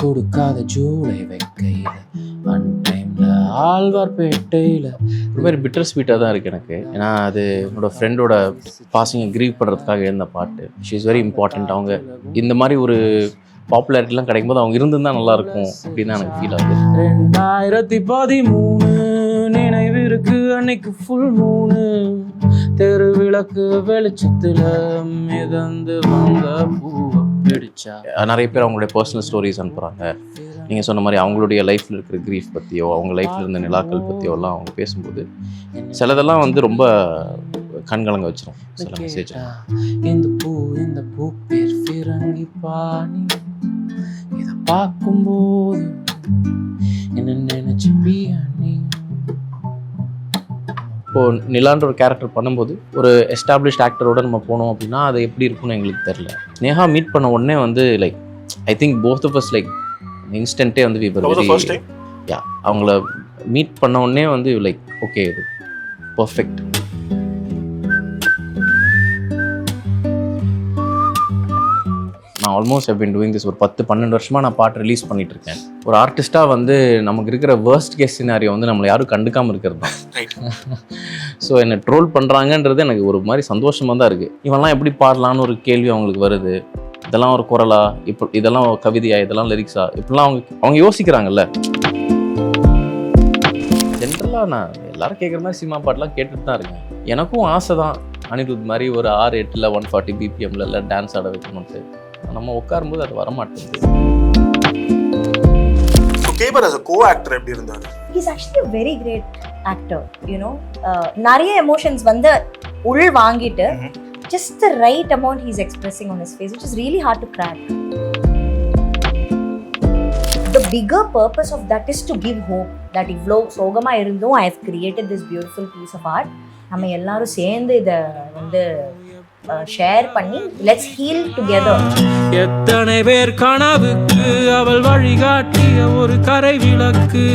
கொடுக்காத ஜூலை வைக்கையில் அன்டைம்ல ஆழ்வார்பேட்டையில் ஒரு மாதிரி பிட்டர் ஸ்வீட்டாக தான் இருக்குது எனக்கு. ஏன்னா அது என்னோடய ஃப்ரெண்டோட பாசிங்கை க்ரீவ் பண்ணுறதுக்காக எழுந்த பாட்டு. She is very important. அவங்க இந்த மாதிரி ஒரு பாப்புலாரிட்டிலாம் கிடைக்கும்போது அவங்க இருந்துதான் நல்லாயிருக்கும் அப்படின்னு தான் எனக்கு ஃபீல் ஆகுது. 2013 நினைவு இருக்கு, அன்னைக்கு ஃபுல் மூணு தெரு விளக்கு வெளிச்சத்தில் மிதந்து வந்த பூவை பிடிச்சா. நிறைய பேர் அவங்களுடைய பர்சனல் ஸ்டோரிஸ் அனுப்புகிறாங்க. நீங்கள் சொன்ன மாதிரி அவங்களுடைய லைஃப்பில் இருக்கிற க்ரீஃப் பற்றியோ அவங்க லைஃப்பில் இருந்த நிலாக்கள் பற்றியோ எல்லாம் அவங்க பேசும்போது சிலதெல்லாம் வந்து ரொம்ப கண்கலங்க வச்சிரும் சில மெசேஜ். இந்த பூ பேர் ஃபிரங்கி பாணி, இதை பார்க்கும்போது என்ன நினைச்சு பியானி. இப்போது நிலான்ற ஒரு கேரக்டர் பண்ணும்போது ஒரு எஸ்டாப்ளிஷ்ட் ஆக்டரோட நம்ம போனோம் அப்படின்னா அது எப்படி இருக்குன்னு எங்களுக்கு தெரில. நேஹா மீட் பண்ண உடனே வந்து like I think both of us like இன்ஸ்டன்ட்டே வந்து யா அவங்கள மீட் பண்ண உடனே வந்து லைக் ஓகே இது பர்ஃபெக்ட். நான் almost have been doing this ஒரு 10-12 வருஷமாக நான் பாட்டு ரிலீஸ் பண்ணிட்டு இருக்கேன். ஒரு ஆர்டிஸ்ட்டாக வந்து நமக்கு இருக்கிற வேர்ஸ்ட் கேஸ் சினாரியோ வந்து நம்மளை யாரும் கண்டுக்காமல் இருக்கிறது தான். ஸோ என்னை ட்ரோல் பண்ணுறாங்கன்றது எனக்கு ஒரு மாதிரி சந்தோஷமாக தான் இருக்குது. இவெல்லாம் எப்படி பாடலான்னு ஒரு கேள்வி அவங்களுக்கு வருது. இதெல்லாம் ஒரு குரலா, இப்போ இதெல்லாம் கவிதையா, இதெல்லாம் லிரிக்ஸா, இப்படிலாம் அவங்க யோசிக்கிறாங்கல்ல. ஜென்ரலாக நான் எல்லாரும் கேட்குற மாதிரி சினிமா பாட்டெலாம் கேட்டுட்டு தான் இருக்கேன். எனக்கும் ஆசை தான் அனிருத் மாதிரி ஒரு 6-8 140 BPMல எல்லாம் டான்ஸ் ஆட வைக்கணும்ட்டு. நம்ம உட்காரும்போது அது வரமாட்டேங்குது. கேபர் as a co-actor எப்படி இருந்தாரு? He is actually a very great actor, you know. நிறைய எமோஷன்ஸ் வந்து உள் வாங்கிட்டு just the right amount he's expressing on his face, which is really hard to crack. The bigger purpose of that is to give hope that ivlo sogama irundho I have created this beautiful piece of art. நம்ம எல்லாரும் சேர்ந்து இத வந்து share பண்ணி let's heal together. எத்தனை பேர் கனவுக்கு அவள் வழிகாட்டிய ஒரு கரை விளக்கு,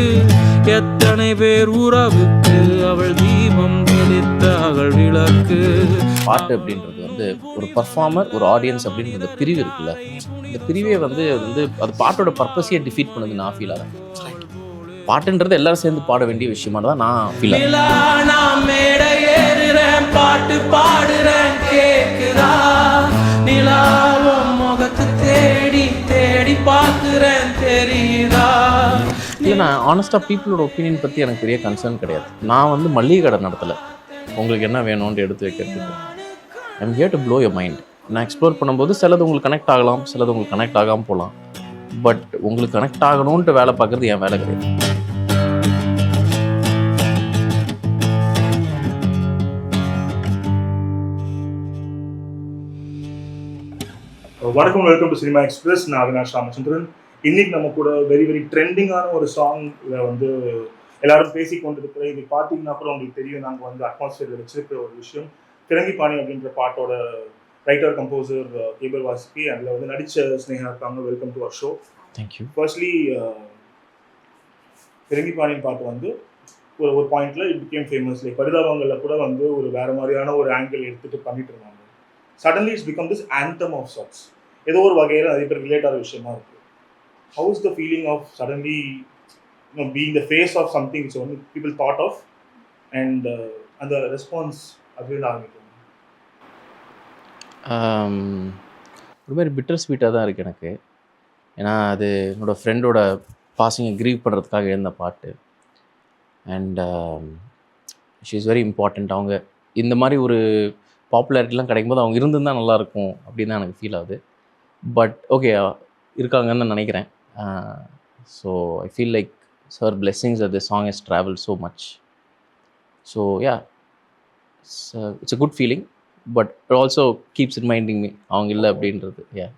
எத்தனை பேர் உறவுக்கு அவள் தீபம் தெளித்த அவள் விளக்கு. பாட்டு அப்படின்றது வந்து ஒரு பர்ஃபார்மர் ஒரு ஆடியன்ஸ் அப்படின்ற பிரிவு இருக்குல்ல, இந்த பிரிவே வந்து அது பாட்டோட பர்பஸையே டிஃபீட் பண்ணுது நான் ஃபீல் ஆகிறேன். பாட்டுன்றது எல்லாரும் சேர்ந்து பாட வேண்டிய விஷயமா தான் நான் ஃபீல் ஆகிறேன். பாட்டு பாடுறேன் கேக்குதா, நிலாவும் முகத்தை தேடி தேடி பார்க்குறேன் தெரியுதா. இல்லை, நான் ஆனஸ்டாக பீப்புளோட ஒப்பீனியன் பற்றி எனக்கு பெரிய கன்சர்ன் கிடையாது. நான் வந்து மளிகை கடை நடத்தலை உங்களுக்கு என்ன வேணும்னு எடுத்து வைக்கிறதுக்கு. I'm here to flow your mind. நான் எக்ஸ்ப்ளோர் பண்ணும்போது சிலது உங்களுக்கு கனெக்ட் ஆகலாம், சிலது உங்களுக்கு கனெக்ட் ஆகாமல் போகலாம். பட் உங்களுக்கு கனெக்ட் ஆகணும்ன்ட்டு வேலை பார்க்குறது என் வேலை கிடையாது. வணக்கம், வெல்கம் டு சினிமா எக்ஸ்பிரஸ். நான் அவினாஷ் ராமச்சந்திரன். இன்னைக்கு நம்ம கூட வெரி வெரி ட்ரெண்டிங்கான ஒரு சாங்ல வந்து எல்லாரும் பேசி கொண்டிருக்கிற, இது பார்த்தீங்கன்னா அப்புறம் உங்களுக்கு தெரியும், நாங்கள் வந்து அட்மாஸ்பியர் வச்சிருக்கிற ஒரு விஷயம் ஃபிரங்கி பாணி அப்படின்ற பாட்டோட ரைட்டர் கம்போசர் கேபர் வாசுகி, அதில் வந்து நடித்த ஸ்னேகா இருக்காங்க. Welcome to our show. Thank you. Firstly ஃபிரங்கி பாணியின் பாட்டு வந்து ஒரு பாயிண்ட்ல இட் பிகேம் ஃபேமஸ். லைக் பரிதாபங்களில் கூட வந்து ஒரு வேற மாதிரியான ஒரு ஆங்கிள் எடுத்துட்டு பண்ணிட்டு இருந்தாங்க. Suddenly it's become this anthem of shorts. ஏதோ ஒரு வகையில் நிறைய பேர் ரிலேட் ஆகிற விஷயமா இருக்கு. How is the feeling of suddenly being the face of something which only people thought of and அந்த ரெஸ்பான்ஸ் அப்படின்னு ஆரம்பிக்கும்? ஒரு மாதிரி பிட்டர் ஸ்வீட்டாக தான் இருக்குது எனக்கு. ஏன்னா அது என்னோடய ஃப்ரெண்டோட பாசிங்கை க்ரீவ் பண்ணுறதுக்காக எழுந்த பாட்டு. And she is very important. அவங்க இந்த மாதிரி ஒரு பாப்புலாரிட்டிலாம் கிடைக்கும்போது அவங்க இருந்துதான் நல்லாயிருக்கும் அப்படின்னு தான் எனக்கு ஃபீல் ஆகுது. பட் ஓகே, இருக்காங்கன்னு நான் நினைக்கிறேன். So I feel like sir blessings that the song has traveled so much. So yeah, it's a good feeling, but it also keeps reminding me அவங்க இல்லை அப்படின்றது. Yeah.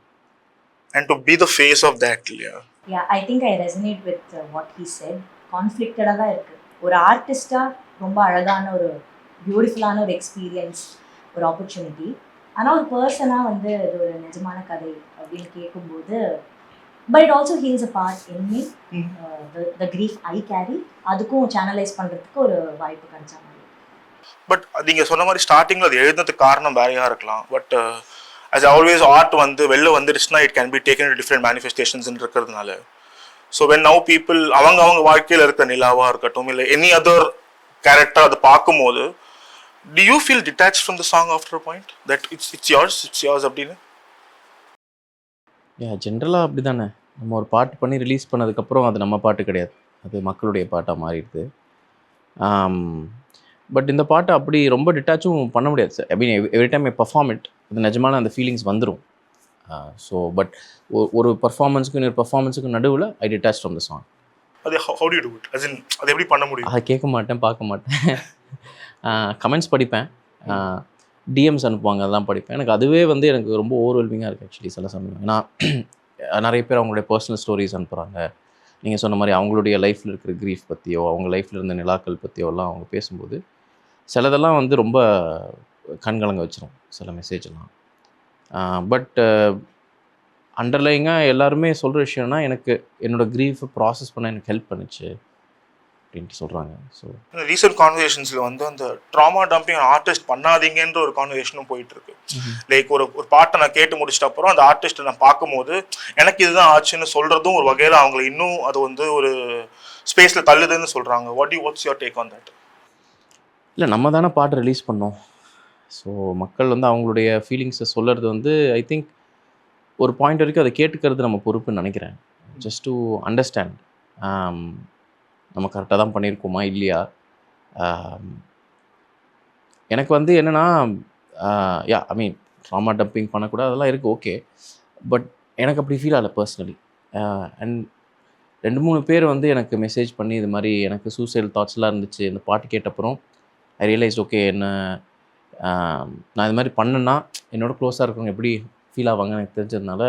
And to be the face of that. Yeah, I think I resonate with what he said. கான்ஃப்ளிக்டடாக தான் இருக்குது. ஒரு ஆர்டிஸ்டாக ரொம்ப அழகான ஒரு பியூட்டிஃபுல்லான ஒரு எக்ஸ்பீரியன்ஸ், ஒரு ஆப்பர்ச்சுனிட்டி. ஆனால் ஒரு பர்சனாக வந்து அது ஒரு நிஜமான கதை அப்படின்னு கேட்கும்போது, but it also heals a part in me. The grief I carry, அதுக்கும் சேனலைஸ் பண்ணுறதுக்கு ஒரு வாய்ப்பு கிடைச்சா மாதிரி. பட் நீங்கள் சொன்ன மாதிரி ஸ்டார்டிங்கில் அது எழுதுறதுக்கு காரணம் வேறையாக இருக்கலாம். பட் as always ஆர்ட் வந்து வெளில வந்துருச்சுன்னா it can be taken to different manifestations இருக்கிறதுனால ஸோ வென் நவ் பீப்புள் அவங்க வாழ்க்கையில் இருக்க நிலாவாக இருக்கட்டும் இல்லை எனி அதர் கேரக்டர் அதை பார்க்கும்போது do you feel detached from the song after a point that it's yours அப்படின்னு? ஜென்ரலாக அப்படி தானே. நம்ம ஒரு பாட்டு பண்ணி ரிலீஸ் பண்ணதுக்கப்புறம் அது நம்ம பாட்டு கிடையாது, அது மக்களுடைய பாட்டாக மாறிடுது. பட் இந்த பாட்டை அப்படி ரொம்ப டிட்டாச்சும் பண்ண முடியாது sir. I mean every time I perform it, அது நிஜமான அந்த ஃபீலிங்ஸ் வந்துடும். ஸோ பட் ஒரு பர்ஃபார்மன்ஸுக்கும் இன்னொரு பர்ஃபார்மன்ஸுக்கும் நடுவில் ஐ டிட்டாச் ஃப்ரம் த சாங். அது how do you do it? as in அது எப்படி பண்ண முடியும்? அதை கேட்க மாட்டேன், பார்க்க மாட்டேன். கமெண்ட்ஸ் படிப்பேன், டிஎம்ஸ் அனுப்புவாங்க, அதெல்லாம் படிப்பேன். எனக்கு அதுவே வந்து எனக்கு ரொம்ப ஓவர்வெல்மிங்காக இருக்குது ஆக்சுவலி சில சமயம். ஏன்னா நிறைய பேர் அவங்களுடைய பர்சனல் ஸ்டோரிஸ் அனுப்புகிறாங்க. நீங்கள் சொன்ன மாதிரி அவங்களுடைய லைஃப்பில் இருக்கிற க்ரீஃப் பற்றியோ அவங்க லைஃப்பில் இருந்த நிலாக்கள் பற்றியோலாம் அவங்க பேசும்போது சிலதெல்லாம் வந்து ரொம்ப கண்கலங்க வச்சிரும் சில மெசேஜெல்லாம். பட் அண்டர்லைங்காக எல்லாருமே சொல்கிற விஷயம்னா எனக்கு என்னோடய க்ரீஃபை ப்ராசஸ் பண்ண எனக்கு ஹெல்ப் பண்ணுச்சு அப்படின்ட்டு சொல்கிறாங்க. ஸோ ரீசெண்ட் கான்வர்சேஷன்ஸில் வந்து அந்த ட்ராமா டம்பிங் ஆர்டிஸ்ட் பண்ணாதீங்கன்ற ஒரு கான்வர்சேஷனும் போயிட்டுருக்கு. லைக் ஒரு பாட்டை நான் கேட்டு முடிச்சிட்ட அப்புறம் அந்த ஆர்டிஸ்ட்டை நான் பார்க்கும்போது எனக்கு இதுதான் ஆச்சுன்னு சொல்கிறதும் ஒரு வகையில் அவங்கள இன்னும் அது வந்து ஒரு ஸ்பேஸில் தள்ளுதுன்னு சொல்கிறாங்க. What's your take on that? இல்லை, நம்ம தானே பாட்டு ரிலீஸ் பண்ணோம். ஸோ மக்கள் வந்து அவங்களுடைய ஃபீலிங்ஸை சொல்கிறது வந்து ஐ திங்க் ஒரு பாயிண்ட் வரைக்கும் அதை கேட்டுக்கிறது நம்ம பொறுப்புன்னு நினைக்கிறேன். ஜஸ்ட் டு அண்டர்ஸ்டாண்ட் நம்ம கரெக்டாக தான் பண்ணியிருக்கோமா இல்லையா. எனக்கு வந்து என்னென்னா ஐ மீன் ட்ராமா டம்பிங் பண்ணக்கூடாது அதெல்லாம் இருக்குது, ஓகே. பட் எனக்கு அப்படி ஃபீல் ஆகலை பர்சனலி. அண்ட் 2-3 பேர் வந்து எனக்கு மெசேஜ் பண்ணி இது மாதிரி எனக்கு சூசைடல் தாட்ஸ்லாம் இருந்துச்சு இந்த பாட்டு கேட்டப்புறம் ஐ ரியலைஸ் ஓகே என்ன நான் இது மாதிரி பண்ணேன்னா என்னோட க்ளோஸாக இருக்கிறவங்க எப்படி ஃபீல் ஆவாங்கன்னு எனக்கு தெரிஞ்சதுனால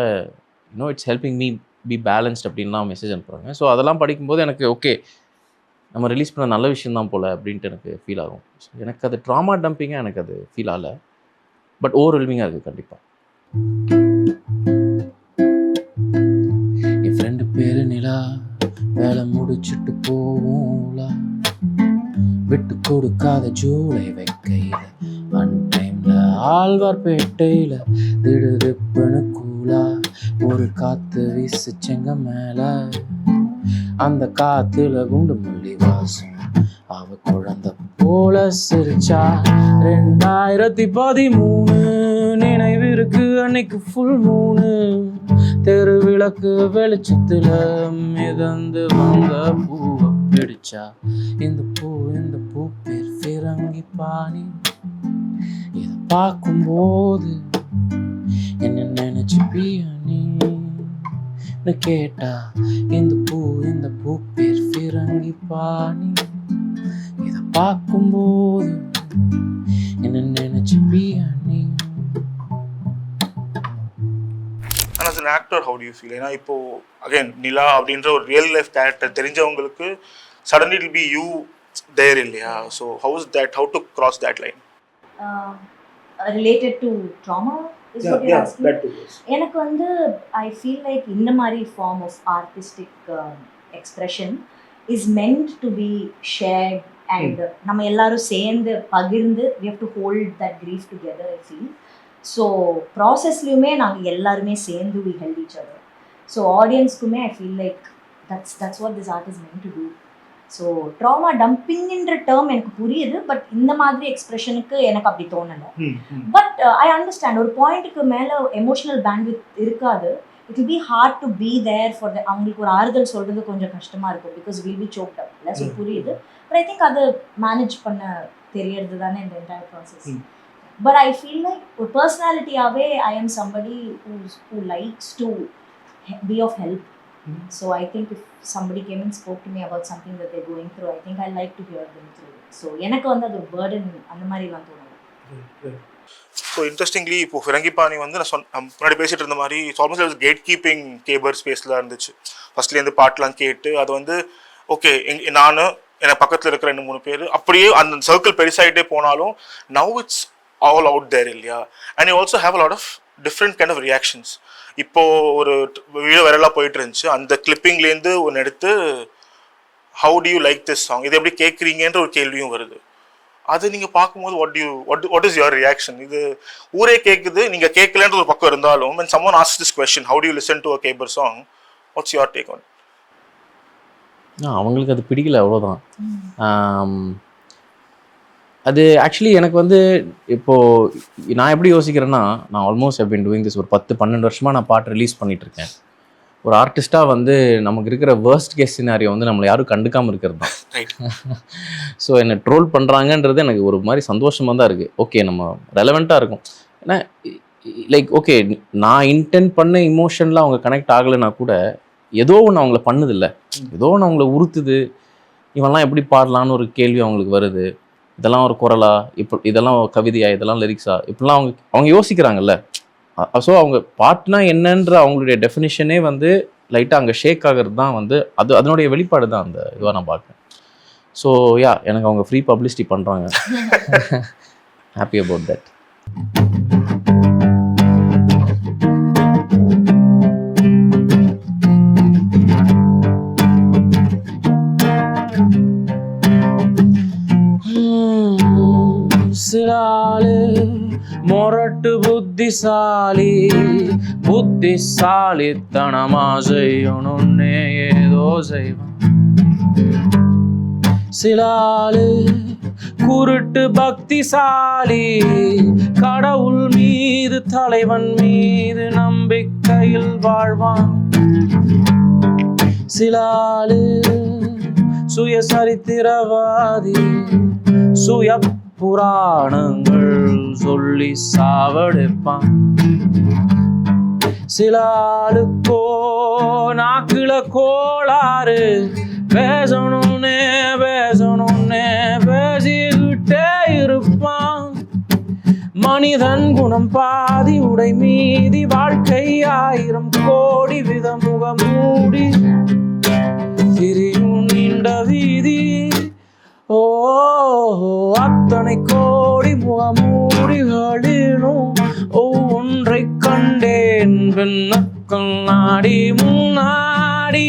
it's helping me be balanced அப்படின்லாம் மெசேஜ் அனுப்புகிறாங்க. ஸோ அதெல்லாம் படிக்கும்போது எனக்கு ஓகே நம்ம ரிலீஸ் பண்ண நல்ல விஷயம் தான் போல் அப்படின்ட்டு எனக்கு ஃபீல் ஆகும். ஸோ எனக்கு அது ட்ராமா டம்பிங்காக எனக்கு அது ஃபீல் ஆகலை, பட் ஓவர்வெல்மிங்காக இருக்குது கண்டிப்பாக. என் ஃப்ரெண்டு பேரு நிலா, வேலை முடிச்சுட்டு போவோம்லா, விட்டு கொடுக்காத ஜூலை வைக்கையில் அன்டைம்ல ஆழ்வார்பேட்டையில் திடுதிப்புன்னு கூலா ஒரு காற்று வீசுச்செங்க மேலே, அந்த காத்துல குண்டு மல்லி வாசம் அவ குழந்தை போல சிரிச்சா. 2013 நினைவிருக்கு அன்னைக்கு ஃபுல் மூணு, தெரு விளக்கு வெளிச்சத்துல மிதந்து வந்த பூவை பிடிச்சா. இந்த பூ பேர் ஃபிரங்கி பாணி, இதை பார்க்கும்போது என்ன நினைச்சு பியானி கேட்டா. இந்த பூ பேர் ஃபிரங்கி பாணி, இதை பார்க்கும்போது என்ன நினைச்சு பியானி. ஆனால் as an actor how do you feel? ஏன்னா இப்போ அகைன் நிலா அப்படின்ற ஒரு ரியல் லைஃப் கேரக்டர் தெரிஞ்சவங்களுக்கு suddenly it will be you there இல்லையா? So how to cross that line? Related to trauma is what you're asking? That too, yes. எனக்கு வந்து I feel like இந்த மாதிரி form of artistic expression is meant to be shared and நம்ம எல்லாரும் சேர்ந்து பகிர்ந்து we have to hold that grief together, I feel. So ப்ராசஸ்லையுமே நாங்கள் எல்லாருமே சேர்ந்து we held each other. So ஆடியன்ஸ்க்குமே I feel like that's what this art is meant to do. So trauma டம்பிங்ன்ற டேர்ம் எனக்கு புரியுது, பட் இந்த மாதிரி எக்ஸ்பிரஷனுக்கு எனக்கு அப்படி தோணலை. பட் ஐ அண்டர்ஸ்டாண்ட் ஒரு பாயிண்ட்டுக்கு மேலே எமோஷனல் பேண்ட்வித் இருக்காது. It will be hard to be there for அவங்களுக்கு ஒரு ஆறுதல் சொல்கிறது கொஞ்சம் கஷ்டமாக இருக்கும் because will be choked up இல்லை. ஸோ புரியுது, பட் ஐ திங்க் அது மேனேஜ் பண்ண தெரியறது தானே இந்த entire process. But I feel like ஒரு பர்சனாலிட்டியாகவே I am somebody who likes to be of help. So I think if somebody came and spoke to me about something that they're going through, I think I like to hear them through it. So எனக்கு வந்து அது ஒரு burden அந்த மாதிரிலாம் தோணல. So interestingly இப்போ ஃபிரங்கிபாணி வந்து நான் முன்னாடி பேசிட்டு இருந்த மாதிரி இட்ஸ் ஆல்மோஸ்ட் கேட் கீப்பிங் கேபர் ஸ்பேஸில் இருந்துச்சு. ஃபர்ஸ்ட்லேருந்து பாட்டெலாம் கேட்டு அது வந்து ஓகே நான் எனக்கு பக்கத்தில் இருக்கிற 2-3 பேர் அப்படியே அந்த சர்க்கிள் பெருசாகிட்டே போனாலும் now it's all out there இல்லையா. And you also have a lot of different kind of reactions. இப்போது ஒரு வீடியோ வைரலாக போயிட்டு இருந்துச்சு, அந்த கிளிப்பிங்லேருந்து ஒன்று எடுத்து how to you like this song, இது எப்படி கேட்குறீங்கன்ற ஒரு கேள்வியும் வருது. அது நீங்கள் பார்க்கும்போது வாட் இஸ் யுவர் ரியாக்ஷன்? இது ஊரே கேட்குது, நீங்கள் கேட்கலன்ற ஒரு பக்கம் இருந்தாலும் when someone asks this question, how do you listen to a Kebar song, what's your take on it? அவங்களுக்கு அது பிடிக்கல, அவ்வளோதான். அது ஆக்சுவலி எனக்கு வந்து இப்போது நான் எப்படி யோசிக்கிறேன்னா, நான் almost have been doing this ஒரு 10-12 வருஷமாக நான் பாட்டு ரிலீஸ் பண்ணிகிட்ருக்கேன். ஒரு ஆர்டிஸ்ட்டாக வந்து நமக்கு இருக்கிற வேர்ஸ்ட் கேஸ் சினாரியோ வந்து நம்மளை யாரும் கண்டுக்காமல் இருக்கிறது தான். ஸோ என்னை ட்ரோல் பண்ணுறாங்கன்றது எனக்கு ஒரு மாதிரி சந்தோஷமாக தான் இருக்குது. ஓகே, நம்ம ரெலவெண்ட்டாக இருக்கும். ஏன்னா லைக் ஓகே, நான் இன்டென்ட் பண்ண இமோஷனில் அவங்க கனெக்ட் ஆகலைன்னா கூட ஏதோ ஒன்று அவங்கள பண்ணுதில்ல, ஏதோ ஒன்று அவங்கள உறுத்துது. இவெல்லாம் எப்படி பாடலான்னு ஒரு கேள்வி அவங்களுக்கு வருது. இதெல்லாம் ஒரு குரலா, இதெல்லாம் கவிதையா, இதெல்லாம் லிரிக்ஸா, இப்படிலாம் அவங்க யோசிக்கிறாங்கல்ல. ஸோ அவங்க பாட்டுனா என்னன்ற அவங்களுடைய டெஃபினிஷனே வந்து லைட்டாக அங்கே ஷேக் ஆகிறது தான் வந்து அதனுடைய வெளிப்பாடு தான் அந்த இதுவாக நான் பார்க்குறேன். ஸோ யா, எனக்கு அவங்க ஃப்ரீ பப்ளிசிட்டி பண்ணுறாங்க. Happy about that. மொரட்டு புத்திசாலித்தனமா செய்யணும்னே ஏதோ செய்வான். சிலாலு குருட்டு பக்திசாலி, கடவுள் மீது தலைவன் மீது நம்பிக்கையில் வாழ்வான். சிலாலு சுயசரித்திரவாதி, சுய புராணங்கள் சொல்லி சாவடிப்பான். சிலாளுக்கோ நாக்குல கோளாறு, பேசணும்னே பேசிக்கிட்டே இருப்பான். மனிதன் குணம் பாதி, உடை மீதி, வாழ்க்கை 1000 கோடி விதமுகம் மூடி திரியும் நீண்ட வீதி. ஓ அத்தனை கோடி முகமூடிகளிலும் ஒவ்வொன்றை கண்டேன். பெண்ணக்கள் நாடி முன்னாடி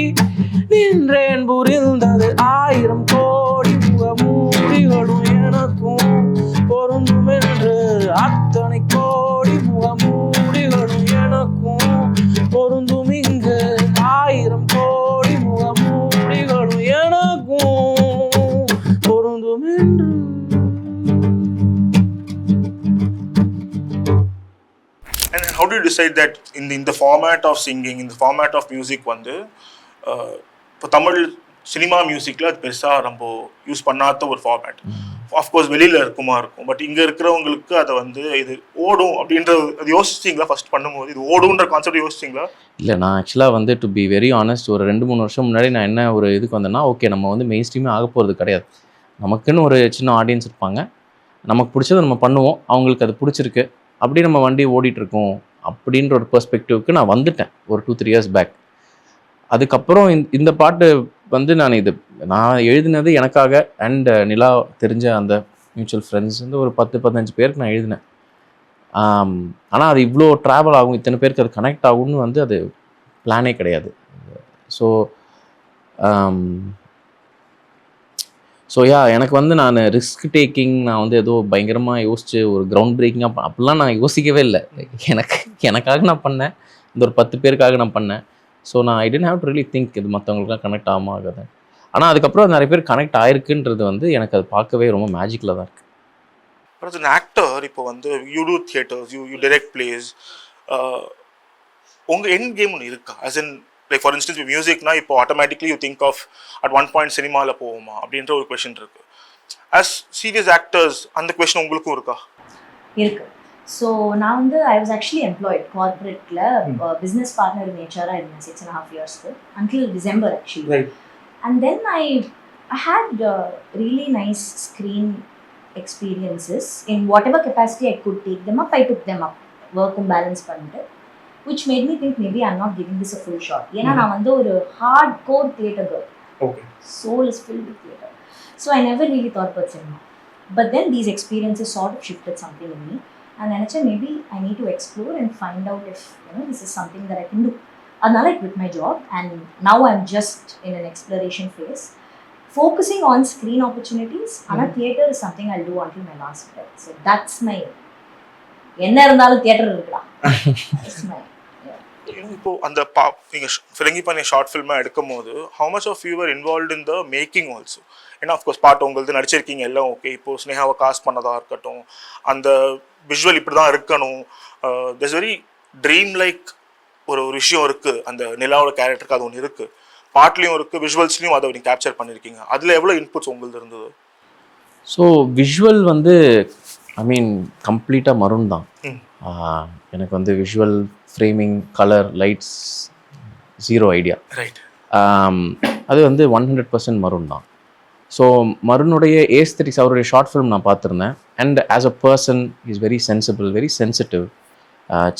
நின்றேன், புரிந்தது 1000 கோடி முகமூடிகளும் எனக்கும் பொருந்தும் என்று. அத்தனை கோடி முகமூடிகளும் எனக்கும் பொருந்தும் இங்கு. 1000 கோடி முகமூடிகளும் எனக்கும் பொருந்தும் என்று. And how do you decide that in the format of singing, in the format of music வந்து இப்போ தமிழ் சினிமா மியூசிக்கில் அது பெருசாக நம்ம யூஸ் பண்ணாத ஒரு ஃபார்மேட். ஆஃப்கோர்ஸ் வெளியில் இருக்கும், பட் இங்கே இருக்கிறவங்களுக்கு அதை வந்து இது ஓடும் அப்படின்ற அது யோசிச்சிங்களா? ஃபர்ஸ்ட் பண்ணும்போது இது ஓடுன்ற கான்செப்ட் யோசிச்சிங்களா? இல்லை, நான் ஆக்சுவலாக வந்து டு பி வெரி ஆனஸ்ட், ஒரு 2-3 வருஷம் முன்னாடி நான் என்ன ஒரு இதுக்கு வந்தேன்னா, ஓகே நம்ம வந்து மெயின் ஸ்ட்ரீமே ஆக போகிறது கிடையாது, நமக்குன்னு ஒரு சின்ன ஆடியன்ஸ் இருப்பாங்க, நமக்கு பிடிச்சதை நம்ம பண்ணுவோம், அவங்களுக்கு அது பிடிச்சிருக்கு, அப்படி நம்ம வண்டி ஓடிட்டுருக்கோம் அப்படின்ற ஒரு பெர்ஸ்பெக்டிவ்க்கு நான் வந்துட்டேன் ஒரு 2-3 இயர்ஸ் பேக். அதுக்கப்புறம் இந்த பாட்டு வந்து நான் எழுதினது எனக்காக அண்ட் நிலா தெரிஞ்ச அந்த மியூச்சுவல் ஃப்ரெண்ட்ஸ் வந்து ஒரு 10-15 பேருக்கு நான் எழுதினேன். ஆனால் அது இவ்வளோ ட்ராவல் ஆகும், இத்தனை பேருக்கு அது கனெக்ட் ஆகும்னு வந்து அது பிளானே கிடையாது. ஸோ யா, எனக்கு வந்து நான் ரிஸ்க் டேக்கிங், நான் வந்து ஏதோ பயங்கரமாக யோசிச்சு ஒரு கிரவுண்ட் பிரேக்கிங்காக அப்படிலாம் நான் யோசிக்கவே இல்லை. எனக்காக நான் பண்ணேன், இந்த ஒரு 10 பேருக்காக நான் பண்ணேன். ஸோ நான் I tend have to really think இது மற்றவங்களுக்குலாம் கனெக்ட் ஆகாமல் ஆகுது. ஆனால் அதுக்கப்புறம் நிறைய பேர் கனெக்ட் ஆயிருக்குன்றது வந்து எனக்கு அது பார்க்கவே ரொம்ப மேஜிக்கில் தான் இருக்குது. As an actor, இப்போ வந்து you do theaters, you direct plays, உங்கள் எண்ட் கேம் ஒன்று இருக்கா? as in like for instance மியூசிக்னா இப்போ automatically you think of at one point சினிமாவில் போவோமா அப்படின்ற ஒரு கொஷின் இருக்குது. as சீரியஸ் ஆக்டர்ஸ் அந்த கொஷின் உங்களுக்கும் இருக்கா? இருக்கு. ஸோ நான் வந்து ஐ வாஸ் ஆக்சுவலி எம்ப்ளாய்ட் கார்பரேட்டில் பிஸ்னஸ் பார்ட்னர் நேச்சராக இருந்தேன் 6.5 இயர்ஸ்க்கு until December actually. And then I had really nice screen experiences in whatever capacity I could take them up. I took them up, work and balance பண்ணிட்டு, which made me think maybe I'm not giving this a full shot. ஏன்னா நான் வந்து ஒரு hardcore theatre girl. Okay. Soul is filled with theatre. So I never really thought about cinema. But then these experiences sort of shifted something in me. And I thought maybe I need to explore and find out if this is something that I can do. Adnala I quit my job and now I'm just in an exploration phase, focusing on screen opportunities. Ana theatre is something I'll do until my last breath. So that's my enna irundhalum theatre irukla. That's my இப்போ அந்த நீங்கள் ஃபிரங்கி பண்ணி short ஃபில்மாக எடுக்கும் போது how much of you are involve in the making also? ஏன்னா of course பாட்டு உங்களுக்கு நடிச்சிருக்கீங்க எல்லாம் ஓகே. இப்போது ஸ்னேகாவை காஸ்ட் பண்ணதாக இருக்கட்டும், அந்த விஷுவல் இப்படி தான் இருக்கணும், திஸ் வெரி ட்ரீம் லைக் ஒரு விஷயம் இருக்குது. அந்த நிலாவோட கேரக்டருக்கு அது ஒன்று இருக்குது, பாட்லேயும் இருக்குது, விஷுவல்ஸ்லையும் அதை நீங்கள் கேப்சர் பண்ணியிருக்கீங்க. அதில் எவ்வளோ இன்புட்ஸ் உங்களுக்கு இருந்தது? ஸோ விஷுவல் வந்து ஐ மீன் கம்ப்ளீட்டாக மருன் தான். எனக்கு வந்து visual framing, colour, lights, 0 idea. Right. அது வந்து 100% மருன் தான். ஸோ மருனுடைய ஏஸ்தட்டிக்ஸ், அவருடைய ஷார்ட் ஃபிலிம் நான் பார்த்துருந்தேன். And as a person is very sensible, very sensitive.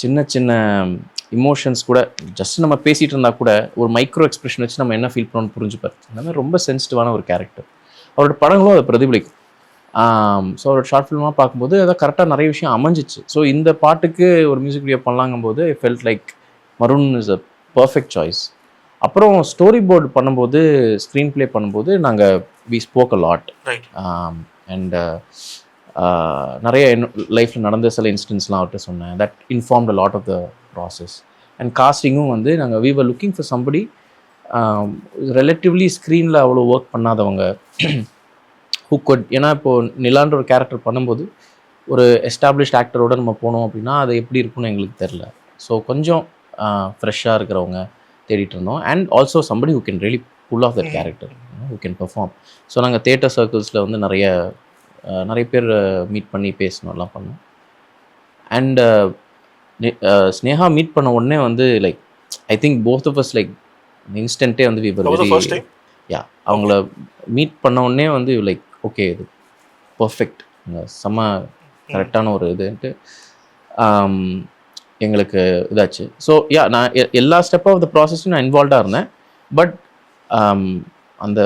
சின்ன சின்ன இமோஷன்ஸ் கூட ஜஸ்ட் நம்ம பேசிகிட்டு இருந்தால் கூட ஒரு மைக்ரோ எக்ஸ்பிரஷன் வச்சு நம்ம என்ன ஃபீல் பண்ணணும்னு புரிஞ்சுப்பார். அந்த மாதிரி ரொம்ப சென்சிட்டிவான ஒரு கேரக்டர். அவரோட படங்களும் அதை பிரதிபலிக்கும். ஸோ அவரோட ஷார்ட் ஃபிலிமாக பார்க்கும்போது அதை கரெக்டாக நிறைய விஷயம் அமைஞ்சிச்சு. ஸோ இந்த பாட்டுக்கு ஒரு மியூசிக் வீடியோ பண்ணலாங்கும்போது I felt like Marun is a perfect choice. அப்புறம் ஸ்டோரி போர்டு பண்ணும்போது, ஸ்க்ரீன் ப்ளே பண்ணும்போது நாங்கள் we spoke a lot. And நிறைய லைஃப்பில் நடந்த சில இன்சிடென்ட்ஸ்லாம் அவர்கிட்ட சொன்னேன். That informed a lot of the process. And காஸ்டிங்கும் வந்து நாங்கள் we were looking for somebody relatively ஸ்க்ரீனில் அவ்வளோ ஒர்க் பண்ணாதவங்க ஹூ குட். ஏன்னா இப்போது நிலான்ற ஒரு கேரக்டர் பண்ணும்போது ஒரு எஸ்டாப்ளிஷ்ட் ஆக்டரோட நம்ம போனோம் அப்படின்னா அது எப்படி இருக்குன்னு எங்களுக்கு தெரில. ஸோ கொஞ்சம் ஃப்ரெஷ்ஷாக இருக்கிறவங்க தேடிட்டு இருந்தோம். And also somebody who can really pull off that character, who can perform. So நாங்கள் தியேட்டர் சர்க்கிள்ஸில் வந்து நிறைய பேர் மீட் பண்ணி பேசணும், எல்லாம் பண்ணோம். அண்ட் ஸ்னேகா மீட் பண்ண உடனே வந்து like I think both of us like இன்ஸ்டன்ட்டே வந்து வி வர் வெரி யா. அவங்கள மீட் பண்ண உடனே வந்து லைக் ஓகே இது பர்ஃபெக்ட், செம்ம கரெக்டான ஒரு இதுன்ட்டு எங்களுக்கு இதாச்சு. ஸோ யா, நான் எல்லா ஸ்டெப் ஆஃப் த ப்ராசஸும் நான் இன்வால்வ்டாக இருந்தேன். பட் அந்த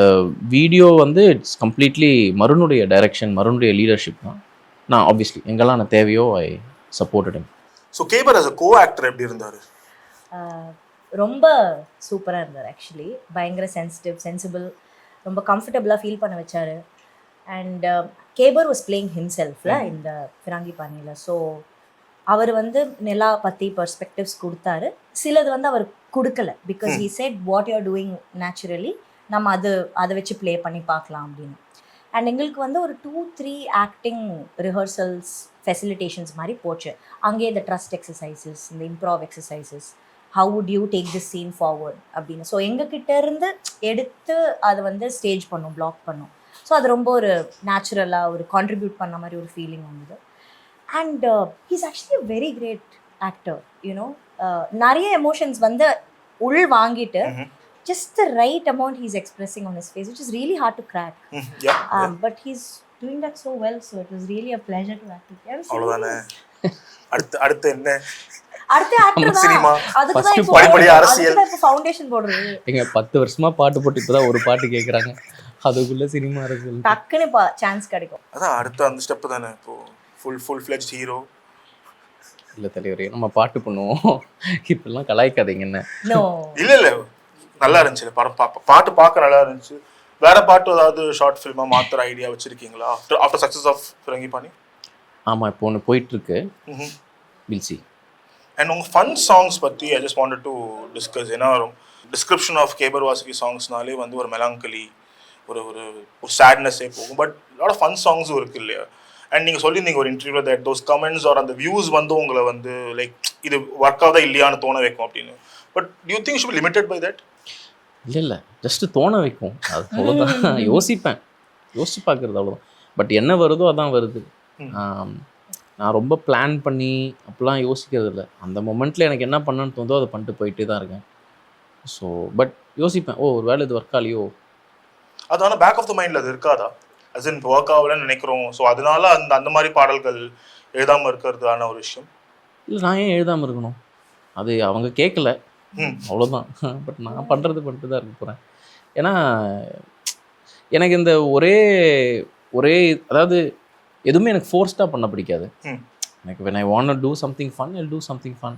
வீடியோ வந்து இட்ஸ் கம்ப்ளீட்லி மருனுடைய டைரக்ஷன், மருனுடைய லீடர்ஷிப் தான். நான் ஆப்வியஸ்லி எங்கெல்லாம் நான் தேவையோ ஐ சப்போர்ட்டட் ஹிம். ஸோ கேபர் as a co-actor எப்படி இருந்தார்? ரொம்ப சூப்பராக இருந்தார். ஆக்சுவலி பயங்கர சென்சிபிள், ரொம்ப கம்ஃபர்டபுளாக ஃபீல் பண்ண வச்சார். அண்ட் கேபர் வாஸ் பிளேயிங் ஹிம்செல்ஃபில் இந்த ஃபிராங்கி பாணியில். ஸோ அவர் வந்து நிலா பற்றி பர்ஸ்பெக்டிவ்ஸ் கொடுத்தாரு. சிலது வந்து அவர் கொடுக்கல, because he said what you are doing naturally, நம்ம அதை வச்சு ப்ளே பண்ணி பார்க்கலாம் அப்படின்னு. அண்ட் எங்களுக்கு வந்து ஒரு 2-3 ஆக்டிங் ரிஹர்சல்ஸ் ஃபெசிலிட்டேஷன்ஸ் மாதிரி போச்சு. அங்கேயே இந்த ட்ரஸ்ட் எக்ஸசைசஸ், இந்த improv exercises, how would you take this scene forward அப்படின்னு. ஸோ எங்ககிட்ட இருந்து எடுத்து அதை வந்து ஸ்டேஜ் பண்ணோம், பிளாக் பண்ணோம். ஸோ அது ரொம்ப ஒரு நேச்சுரலாக ஒரு கான்ட்ரிபியூட் பண்ண மாதிரி ஒரு ஃபீலிங் வந்தது. And he's actually a very great actor. You know, நிறைய எமோஷன்ஸ் வந்து உள் வாங்கிட்டு just the right amount he's expressing on his face, which is really hard to crack. But he's doing that so well, so it was really a pleasure to act with him. அவ்வளவுதானே. அடுத்து என்ன? அடுத்து actor தான். அதுக்கு தான் இப்போ படிப்படியா அரசியல், இப்போ ஃபவுண்டேஷன் போடுறது. எங்க 10 வருஷமா பாட்டு போட்டு இப்பதான் ஒரு பாட்டு கேக்குறாங்க, அதுக்குள்ள சினிமா அரசியல் டக்குன்னு சான்ஸ் கிடைக்கும். அதான் அடுத்து அந்த ஸ்டெப் தானே. இப்போ ஃபுல் ஃப்ளெஜ்ட் ஹீரோ இல்ல தலைவரே, நம்ம பாட்டு பண்ணுவோம், இப்பெல்லாம் கலாய்க்காதீங்க என்ன. நோ இல்ல நல்லா இருந்துச்சு படம், பாட்டு பார்க்க நல்லா இருந்துச்சு. வேற பாட்டு ஏதாவது ஷார்ட் ஃபிலிமா மாத்துற ஐடியா வச்சிருக்கீங்களா ஆஃப்டர் சக்சஸ் ஆஃப் ஃபிரங்கி பாணி? ஆமா, இப்போ ஒன்று போயிட்டு இருக்கு, வில் சி. அண்ட் உங்க ஃபன் சாங்ஸ் பத்தி I just wanted to discuss. ஏன்னா டிஸ்கிரிப்ஷன் ஆஃப் கேபர் வாசுகி சாங்ஸ்னாலே வந்து ஒரு மெலாங்கலி, ஒரு சேட்னஸே போகும். பட் லாட் ஆஃப் ஃபன் சாங்ஸும் இருக்கு இல்லையா? அண்ட் நீங்கள் சொல்லியிருந்தீங்க ஒரு இன்டர்வியூவில் தட் தோஸ் கமெண்ட்ஸ் ஆர் அந்த வியூஸ் வந்து உங்களை வந்து லைக் இது ஒர்க் ஆகுதா இல்லையான்னு தோண வைக்கும் அப்படின்னு. But you think should be limited by that? இல்லை ஜஸ்ட்டு தோண வைக்கும், அது அவ்வளோதான். யோசிச்சு பார்க்குறது அவ்வளோதான். பட் என்ன வருதோ அதான் வருது. நான் ரொம்ப பிளான் பண்ணி அப்படிலாம் யோசிக்கிறது இல்லை. அந்த மொமெண்ட்டில் எனக்கு என்ன பண்ணணும்னு தோணுதோ அதை பண்ணிட்டு போயிட்டே தான் இருக்கேன். ஸோ பட் யோசிப்பேன், ஒரு வேலை இது ஒர்க் ஆகலையோ. அது ஆனால் பேக் ஆஃப் த மைண்டில் அது இருக்காதா? அஸ் இன் ஒர்க் ஆகலன்னு நினைக்கிறோம், ஸோ அதனால அந்த மாதிரி பாடல்கள் எழுதாமல் இருக்கிறதான ஒரு விஷயம். இல்லை, நான் ஏன் எழுதாமல் இருக்கணும்? அது அவங்க கேட்கல, அவ்வளோதான். பட் நான் பண்ணிட்டு தான் இருக்க போகிறேன். ஏன்னா எனக்கு இந்த ஒரே அதாவது எதுவுமே எனக்கு ஃபோர்ஸ்டாக பண்ண பிடிக்காது. எனக்கு when I want to do something fun, I'll do something fun.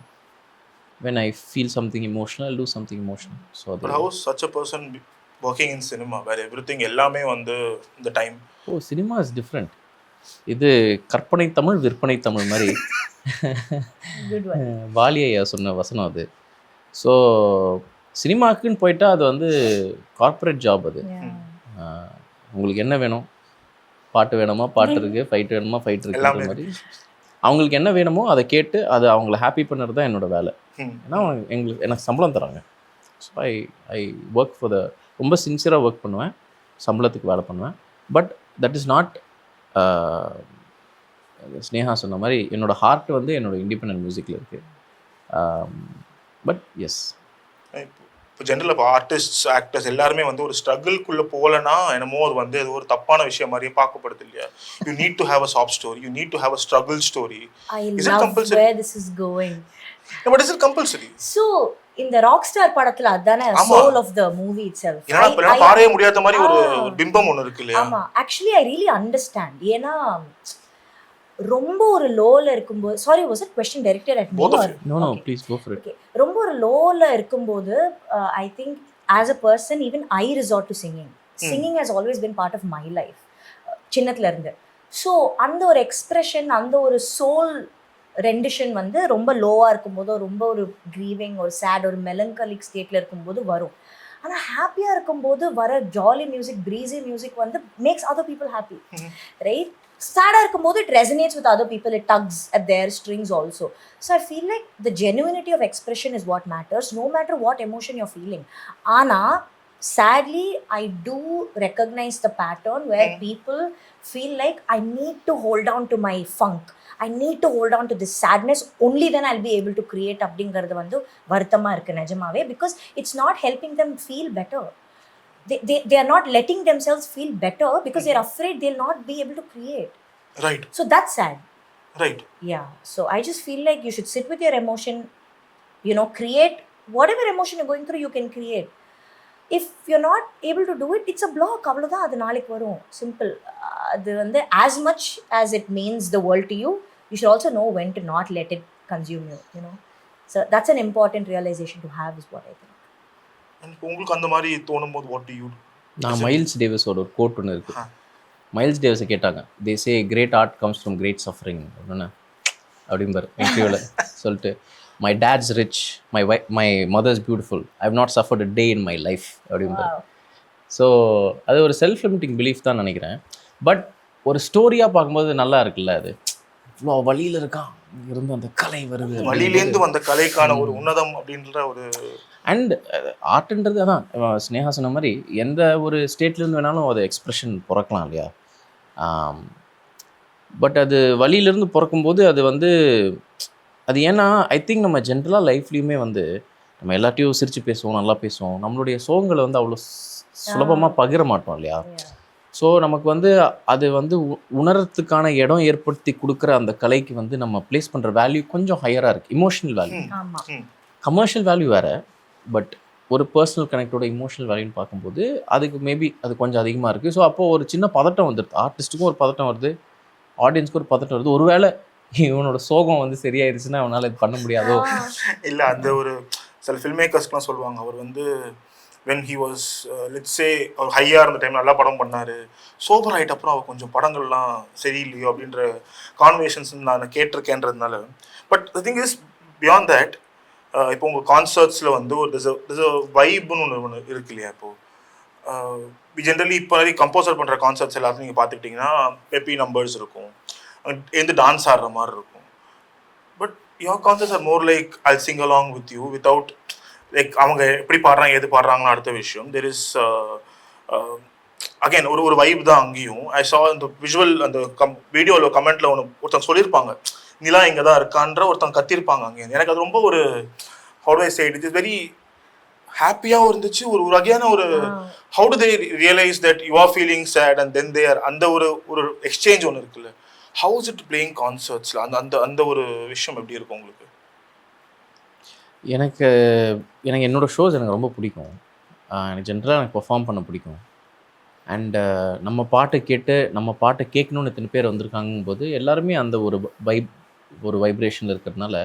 When I feel something emotional, I'll do something emotional. So but how is such a person working in cinema where everything எல்லாமே வந்து இந்த time? Cinema is different. இது கற்பனை தமிழ், விற்பனை தமிழ் மாதிரி வாலியா சொன்ன வசனம் அது. ஸோ சினிமாக்குன்னு போயிட்டா அது வந்து கார்ப்பரேட் ஜாப் அது. உங்களுக்கு என்ன வேணும், பாட்டு வேணுமா பாட்டு இருக்குது, ஃபைட் வேணுமா ஃபைட் இருக்குன்ற எல்லாமே மாதிரி அவங்களுக்கு என்ன வேணுமோ அதை கேட்டு அதை அவங்கள ஹாப்பி பண்ணுறது தான் என்னோடய வேலை. ஏன்னா எனக்கு சம்பளம் தராங்க. ஸோ ஐ ஒர்க் ஃபார் ரொம்ப சின்சியராக ஒர்க் பண்ணுவேன், சம்பளத்துக்கு வேலை பண்ணுவேன். But that is not Sneha சொன்ன மாதிரி என்னோடய ஹார்ட் வந்து என்னோடய இண்டிபெண்டன்ட் மியூசிக்கில் இருக்குது. பட் எஸ், இப்போ ஜென்ரல் இப்போ ஆர்டிஸ்ட் ஆக்டர்ஸ் எல்லாருமே வந்து ஒரு ஸ்ட்ரகிள்குள்ளே போகலன்னா என்னமோ அது வந்து அது ஒரு தப்பான விஷயம் மாதிரியே பார்க்கப்படுது இல்லையா? You need to have a soft story, you need to have a struggle story. I love where this is going. But is it compulsory? So இந்த ராக் ஸ்டார் படத்துல அதானே soul of the movie itself. ஏன்னா பாரே முடியாத மாதிரி ஒரு பிம்பம் ஒன்று இருக்கு இல்லையா? ஆமா, actually I really understand. ஏன்னா ரொம்ப ஒரு லோல இருக்கும்போது, sorry was it question directed at me or no please go for it. ரொம்ப ஒரு லோல இருக்கும்போது I think as a person even I resort to singing has always been part of my life சின்னத்துல இருந்து. ஸோ அந்த ஒரு expression, அந்த ஒரு சோல் ரெண்டிஷன் வந்து ரொம்ப லோவாக இருக்கும்போது, ரொம்ப ஒரு க்ரீவிங், ஒரு சேட், ஒரு மெலங்கலிக் ஸ்டேட்டில் இருக்கும்போது வரும். ஆனால் ஹாப்பியாக இருக்கும்போது வர ஜாலி மியூசிக், ப்ரீஸி மியூசிக் வந்து makes other people happy, right? சேடாக இருக்கும்போது it resonates with other people, it tugs at their strings also. So I feel like the genuinity of expression is what matters, no matter what emotion you're feeling. Ana sadly I do recognize the pattern where people feel like I need to hold on to my funk, I need to hold on to this sadness, only then I'll be able to create அப்படிங்கிறது வந்து வருத்தமா இருக்கு நிஜமாவே, because it's not helping them feel better. They are not letting themselves feel better because they're afraid they'll not be able to create. Right. So that's sad. Right. Yeah. So I just feel like you should sit with your emotion, create whatever emotion you're going through, you can create. If you're not able to do it, it's a block. அவ்வளவுதான், அது நாளைக்கு வரும். Simple. அது வந்து as much as it means the world to you, you should also know when to not let it consume you. So that's an important realization to have is what I think. உங்களுக்கு அந்த மாதிரி தோணும் போது what do you? நான் Miles டேவிஸோட ஒரு quote ஒன்று இருக்குது. மைல்ஸ் டேவிஸை கேட்டாங்க, they say great art comes from great suffering அப்படின்னா அப்படிம்பார் இன்டர்வியூவில் சொல்லிட்டு, my dad's rich, my mother's beautiful, I have not suffered a day in my life அப்படிம்பார். ஸோ அது ஒரு செல்ஃப் லிமிட்டிங் பிலீஃப் தான் நினைக்கிறேன். பட் ஒரு ஸ்டோரியாக பார்க்கும்போது நல்லா இருக்குல்ல, அது இவ்வளோ வழியில் இருக்கான், இருந்து அந்த கலை வருது, வழியிலேருந்து வந்த கலைக்கான ஒரு உன்னதம் அப்படின்ற ஒரு. அண்ட் ஆர்ட்ன்றது அதான் ஸ்னேகா சொன்ன மாதிரி எந்த ஒரு ஸ்டேட்லேருந்து வேணாலும் அது எக்ஸ்ப்ரெஷன் பிறக்கலாம் இல்லையா? பட் அது வழியிலேருந்து பிறக்கும்போது அது வந்து அது ஏன்னா ஐ திங்க் நம்ம ஜென்ரலாக லைஃப்லேயுமே வந்து நம்ம எல்லாத்தையும் சிரித்து பேசுவோம், நல்லா பேசுவோம், நம்மளுடைய சோகங்களை வந்து அவ்வளோ சுலபமாக பகிர மாட்டோம் இல்லையா? ஸோ நமக்கு வந்து அது வந்து உணர்றதுக்கான இடம் ஏற்படுத்தி கொடுக்குற அந்த கலைக்கு வந்து நம்ம ப்ளேஸ் பண்ணுற வேல்யூ கொஞ்சம் ஹையராக இருக்குது. இமோஷனல் வேல்யூ, கமர்ஷியல் வேல்யூ வேறு, பட் ஒரு பர்சனல் கனெக்டோட இமோஷனல் வேல்யூன்னு பார்க்கும்போது அதுக்கு மேபி அது கொஞ்சம் அதிகமாக இருக்குது. ஸோ அப்போது ஒரு சின்ன பதட்டம் வந்துடுது, ஆர்டிஸ்ட்டுக்கும் ஒரு பதட்டம் வருது, ஆடியன்ஸ்க்கு ஒரு பதட்டம் வருது. ஒருவேளை இவனோட சோகம் வந்து சரியாயிருச்சுன்னா அவனால் இது பண்ண முடியாதோ? இல்லை, அந்த ஒரு சில ஃபில்ம் மேக்கர்ஸ்க்குலாம் சொல்லுவாங்க, அவர் வந்து when he was let's say அவர் ஹையாக இருந்த டைம் நல்லா படம் பண்ணார், சோபர் ஆகிட்ட அப்புறம் அவர் கொஞ்சம் படங்கள்லாம் சரியில்லையோ அப்படின்ற கான்வர்சேஷன்ஸ் நான் கேட்டிருக்கேன்றதுனால. But the thing is beyond that, இப்போ உங்கள் கான்சர்ட்ஸில் வந்து ஒரு திஸ் வைப்னு ஒன்று இருக்கு இல்லையா? இப்போது ஜென்ரலி இப்போ நிறைய கம்போசர் பண்ணுற கான்சர்ட்ஸ் எல்லாத்தையும் நீங்கள் பார்த்துக்கிட்டிங்கன்னா பெப்பி நம்பர்ஸ் இருக்கும், எந்த டான்ஸ் ஆடுற மாதிரி இருக்கும். But your concerts are more like I sing along with you without like அவங்க எப்படி பாடுறாங்க எது பாடுறாங்களோ அடுத்த விஷயம். தெர் இஸ் அகைன் ஒரு வைப் தான் அங்கேயும். ஐ சா இந்த விஷுவல் அந்த வீடியோவில் கமெண்ட்டில் ஒருத்தங்க சொல்லியிருப்பாங்க, நிலா இங்கே தான் இருக்கான்ற ஒருத்தங்க கத்திருப்பாங்க அங்கே. எனக்கு அது ரொம்ப ஒரு how do I say it is very ஹாப்பியாகவும் இருந்துச்சு. ஒரு வகையான ஒரு how do they realise that you are feeling sad and then there அந்த ஒரு எக்ஸ்சேஞ்ச் ஒன்று இருக்குல்ல. ஹவு இஸ் இட் பிளேயிங் கான்சர்ட்ஸில் அந்த அந்த அந்த ஒரு விஷயம் எப்படி இருக்கும் உங்களுக்கு? எனக்கு என்னோடய ஷோஸ் எனக்கு ரொம்ப பிடிக்கும். எனக்கு ஜென்ரலாக எனக்கு பெர்ஃபார்ம் பண்ண பிடிக்கும். அண்டு நம்ம பாட்டை கேட்டு நம்ம பாட்டை கேட்கணுன்னு இத்தனை பேர் வந்திருக்காங்கும் போது எல்லாருமே அந்த ஒரு வைப்ரேஷனில் இருக்கிறதுனால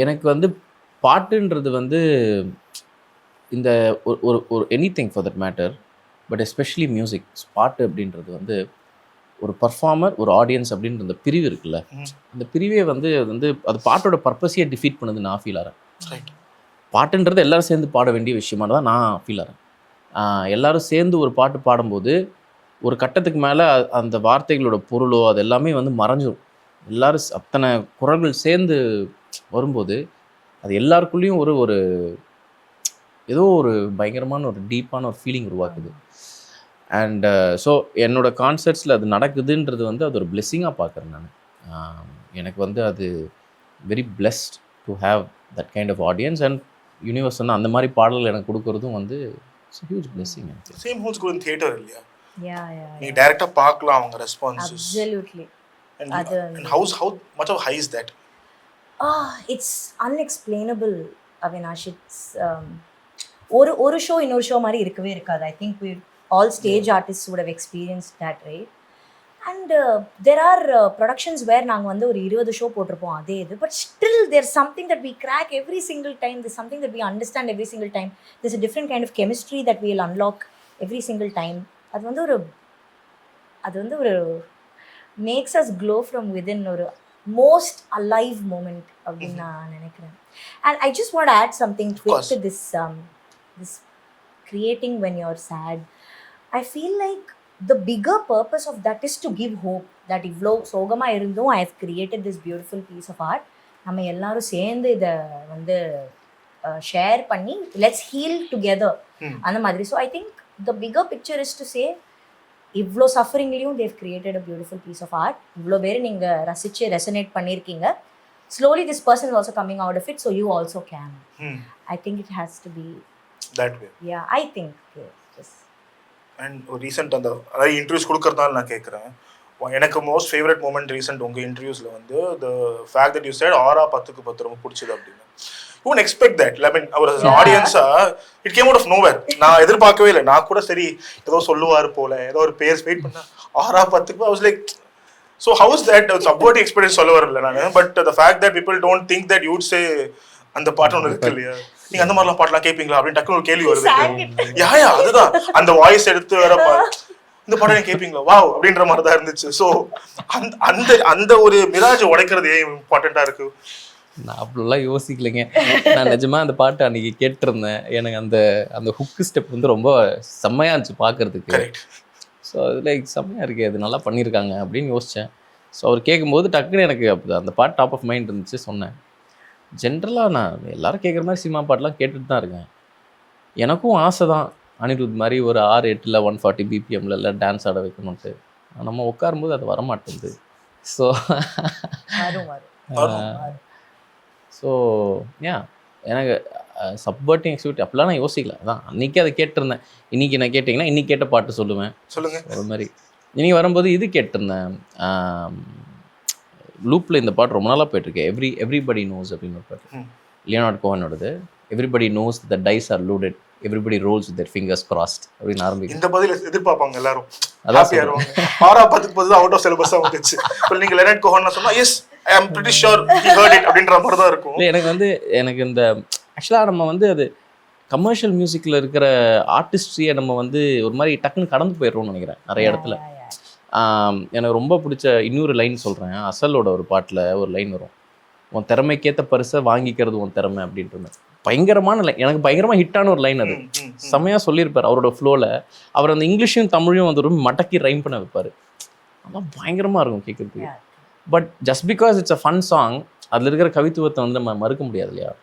எனக்கு வந்து பாட்டுன்றது வந்து இந்த ஒரு any thing for that matter, but especially music, பாட்டு அப்படின்றது வந்து ஒரு பர்ஃபார்மர், ஒரு ஆடியன்ஸ் அப்படின்ற அந்த பிரிவு இருக்குல்ல, அந்த பிரிவே வந்து அது பாட்டோட பர்பஸையே டிஃபீட் பண்ணுது நான் ஃபீல் ஆகிறேன். ரைட். பாட்டுன்றது எல்லாரும் சேர்ந்து பாட வேண்டிய விஷயமா தான் நான் ஃபீல் ஆகிறேன். எல்லாரும் சேர்ந்து ஒரு பாட்டு பாடும்போது ஒரு கட்டத்துக்கு மேலே அந்த வார்த்தைகளோட பொருளோ அது எல்லாமே வந்து மறைஞ்சிரும். எல்லாரும் அத்தனை குரல்கள் சேர்ந்து வரும்போது அது எல்லாருக்குள்ளேயும் ஒரு ஒரு ஏதோ ஒரு பயங்கரமான ஒரு டீப்பான ஒரு ஃபீலிங் உருவாக்குது. அண்ட் ஸோ என்னோட கான்சர்ட்ஸில் அது நடக்குதுன்றது வந்து அது ஒரு பிளெஸ்ஸிங்காக பார்க்குறேன் நான். எனக்கு வந்து அது very blessed to have that kind of audience. And universe வந்து அந்த மாதிரி பாடல்கள் எனக்கு கொடுக்குறதும் வந்து it's huge blessing. Same holds good in theatre இல்லையா? நீ yeah டைரக்டா பார்க்கலாம் அவங்க responses. absolutely And how much of high is that? it's unexplainable, Avinash. It's ஒரு ஷோ இன்னொரு ஷோ மாதிரி இருக்கவே இருக்காது. I think we all stage artists would have experienced that, right? And there are productions where நாங்கள் வந்து ஒரு 20 show போட்டிருப்போம் அதே இது, but still there's something that we crack every single time. There's something that we understand every single time. There's a different kind of chemistry that we'll unlock every single time. அது வந்து ஒரு makes us glow from within, ஒரு most alive moment அப்படின்னு நான் நினைக்கிறேன். And I just want to add something quick to this creating when you're sad. I feel like the bigger purpose of that is to give hope that ivlo sogama irundum I have created this beautiful piece of art. நம்ம எல்லாரும் சேர்ந்து இதை வந்து share பண்ணி let's heal together அந்த மாதிரி. So I think the bigger picture is to say இவ்வளோ சஃபரிங்லேயும் they created a beautiful piece of art. இவ்வளோ பேர் நீங்கள் ரசித்து ரெசனேட் பண்ணியிருக்கீங்க. Slowly this person is also coming out of it, so you also can. I think it has to be that way. Yeah, I think yes. And recent அந்த அதாவது interviews கொடுக்கறதால நான் கேட்குறேன், எனக்கு மோஸ்ட் ஃபேவரட் மூமெண்ட் ரீசெண்ட் உங்கள் இன்டர்வியூஸில் வந்து the fact that you said ஆரா 10க்கு 10 ரொம்ப பிடிச்சது அப்படின்னு. You wouldn't expect that. I mean, our audience, it came out of nowhere. நான் எதிர்பார்க்கவே இல்லை. நான் கூட சரி ஏதோ சொல்லுவார் போல, ஏதோ ஒரு பேர் வெயிட் பண்ண ஆரா 10க்கு I was like, so how is that subverting experience சொல்ல வரல நான். But the fact that people don't think that you would say அந்த பாட்டு ஒன்று இருக்கு இல்லையா, நீங்க அந்த மாதிரிலாம் பாட்டெலாம் கேட்பீங்களா அப்படின்னு டக்குனு ஒரு கேள்வி வருது. யா அதுதான் அந்த வாய்ஸ் எடுத்து வர இந்த பாடம் நீங்க கேட்பீங்களா வாவ் அப்படின்ற மாதிரி தான் இருந்துச்சு. ஸோ அந்த அந்த ஒரு மிராஜ் உடைக்கிறது ஏன் இம்பார்ட்டண்டா இருக்கு? நான் அப்படிலாம் யோசிக்கலைங்க. நான் நிஜமாக அந்த பாட்டு அன்றைக்கி கேட்டிருந்தேன். எனக்கு அந்த ஹுக்கு ஸ்டெப் வந்து ரொம்ப செம்மையாக இருந்துச்சு பார்க்குறதுக்கு. ஸோ அது லைக் செம்மையாக இருக்குது, அது நல்லா பண்ணியிருக்காங்க அப்படின்னு யோசித்தேன். ஸோ அவர் கேட்கும்போது டக்குன்னு எனக்கு அப்படி அந்த பாட்டு டாப் ஆஃப் மைண்ட் இருந்துச்சு சொன்னேன். ஜென்ரலாக நான் எல்லோரும் கேட்குற மாதிரி சினிமா பாட்டெலாம் கேட்டுட்டு தான் இருக்கேன். எனக்கும் ஆசை தான் அனிருத் மாதிரி ஒரு 6-8 140 BPMல எல்லாம் டான்ஸ் ஆட வைக்கணுன்ட்டு. நம்ம உட்காரும்போது அது வரமாட்டேங்குது. ஸோ ஸோ எனக்கு சப்வர்ட்டிங் எக்ஸ்பிரிட்டி அப்படிலாம் நான் யோசிக்கல. அதான் அன்றைக்கி அதை கேட்டிருந்தேன். இன்றைக்கி நான் கேட்டிங்கன்னா இன்றைக்கி கேட்ட பாட்டு சொல்லுவேன். ஒரு மாதிரி இன்றைக்கி வரும்போது இது கேட்டிருந்தேன். லூப்பில் இந்த பாட்டு ரொம்ப நாளாக போயிட்டுருக்கு. எவ்ரிபடி நோஸ் அப்படின்னு ஒரு பாட்டு, லியோனார்ட் கோஹனோடது. Everybody knows the dice are loaded, everybody rolls with their fingers crossed அப்படின்னு ஆரம்பிக்கும். இந்த பதில் எதிர்பார்ப்பாங்க எல்லாரும். அதான் ஆரா 10க்கு அவுட் ஆஃப் சிலபஸ் வந்துச்சு. நீங்க லியோனார்ட் கோஹன் சொன்னா yes I am pretty sure he heard it அப்படின்ற மாதிரி தான் இருக்கும். எனக்கு இந்த ஆக்சுவலாக நம்ம வந்து அது கமர்ஷியல் மியூசிக்கில் இருக்கிற ஆர்டிஸ்ட்ரியை நம்ம வந்து ஒரு மாதிரி டக்குன்னு கடந்து போயிடுறோம்னு நினைக்கிறேன் நிறைய இடத்துல. எனக்கு ரொம்ப பிடிச்ச இன்னொரு லைன் சொல்கிறேன். அசலோட ஒரு பாட்டில் ஒரு லைன் வரும், உன் திறமைக்கேற்ற பரிசை வாங்கிக்கிறது உன் திறமை அப்படின்ட்டு. பயங்கரமான லைன், எனக்கு பயங்கரமாக ஹிட்டான ஒரு லைன். அது செம்மையாக சொல்லியிருப்பார் அவரோட ஃப்ளோவில். அவர் அந்த இங்கிலீஷையும் தமிழையும் வந்து ரொம்ப மடக்கி ரைம் பண்ண வைப்பார். அதெல்லாம் பயங்கரமாக இருக்கும் கேட்குறதுக்கு. But just because it's a fun song, அதில் இருக்கிற கவித்துவத்தை வந்து நம்ம மறுக்க முடியாது இல்லையா?